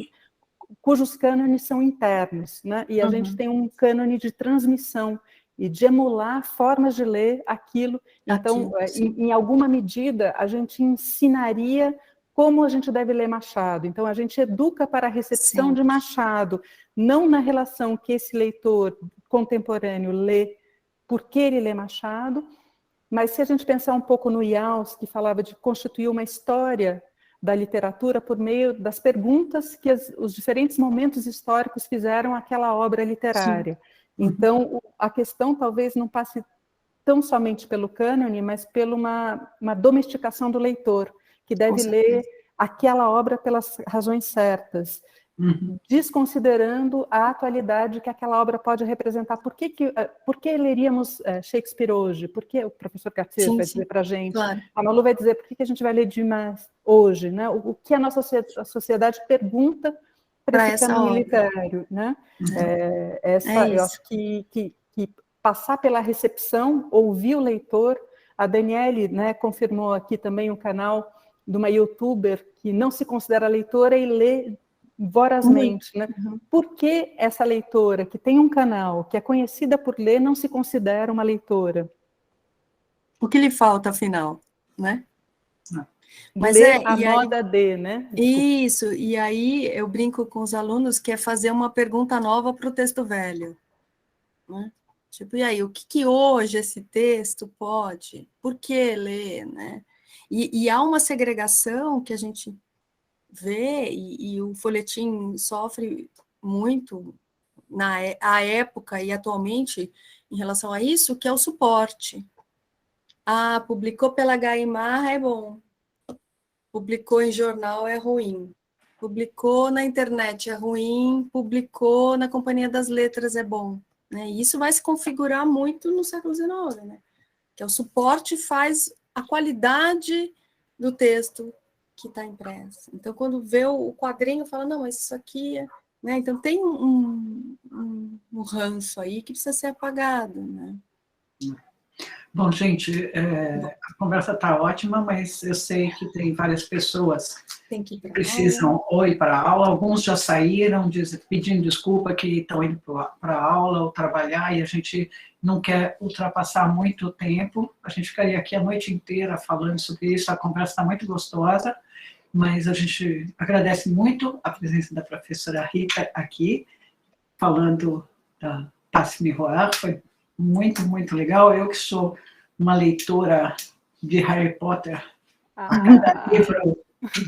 cujos cânones são internos, né? E a gente tem um cânone de transmissão e de emular formas de ler aquilo. Então, em alguma medida, a gente ensinaria como a gente deve ler Machado. Então, a gente educa para a recepção de Machado, não na relação que esse leitor contemporâneo lê, porque ele lê Machado. Mas se a gente pensar um pouco no Yaus, que falava de constituir uma história da literatura por meio das perguntas que os diferentes momentos históricos fizeram àquela obra literária. Então, a questão talvez não passe tão somente pelo cânone, mas pela uma domesticação do leitor, que deve ler aquela obra pelas razões certas, desconsiderando a atualidade que aquela obra pode representar. Por que leríamos Shakespeare hoje? Por que o professor Garcia vai dizer para a gente? Claro. A Malu vai dizer por que a gente vai ler Dimas hoje? Né? O que a nossa sociedade pergunta para esse caminho literário? Né? Eu acho que passar pela recepção, ouvir o leitor. A Daniele, né, confirmou aqui também um canal de uma youtuber que não se considera leitora e lê vorazmente, né? Por que essa leitora, que tem um canal, que é conhecida por ler, não se considera uma leitora? O que lhe falta, afinal, né? Mas ler a moda de, né? Desculpa. Isso, e aí eu brinco com os alunos que é fazer uma pergunta nova para o texto velho, né? Tipo, e aí, o que hoje esse texto pode? Por que ler, né? E há uma segregação que a gente vê, e o folhetim sofre muito na época e atualmente em relação a isso, que é o suporte. Publicou pela Gaimar, é bom. Publicou em jornal, é ruim. Publicou na internet, é ruim. Publicou na Companhia das Letras, é bom. Né? E isso vai se configurar muito no século XIX, né? Que o suporte faz a qualidade do texto que está impresso. Então, quando vê o quadrinho, fala, não, mas isso aqui é... Né? Então, tem um ranço aí que precisa ser apagado, né? Bom, gente, a conversa está ótima, mas eu sei que tem várias pessoas que precisam ou ir para a aula, alguns já saíram pedindo desculpa que estão indo para a aula ou trabalhar, e a gente não quer ultrapassar muito o tempo. A gente ficaria aqui a noite inteira falando sobre isso, a conversa está muito gostosa, mas a gente agradece muito a presença da professora Rita aqui, falando da Tassi Roar, foi muito, muito legal. Eu que sou uma leitora de Harry Potter, a cada livro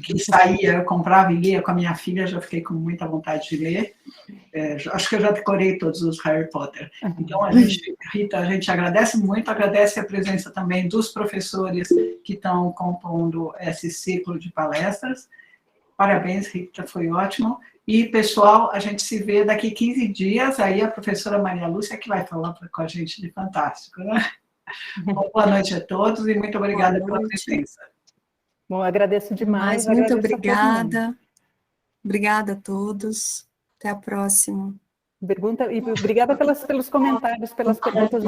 que saía, eu comprava e lia com a minha filha, já fiquei com muita vontade de ler. Acho que eu já decorei todos os Harry Potter. Então, Rita, a gente agradece muito, agradece a presença também dos professores que estão compondo esse ciclo de palestras. Parabéns, Rita, foi ótimo. E, pessoal, a gente se vê daqui 15 dias, aí a professora Maria Lúcia que vai falar com a gente de Fantástico, né? Boa noite a todos e muito obrigada pela presença. Bom, agradeço demais. Muito obrigada. Obrigada a todos. Até a próxima. E obrigada pelos comentários, pelas perguntas.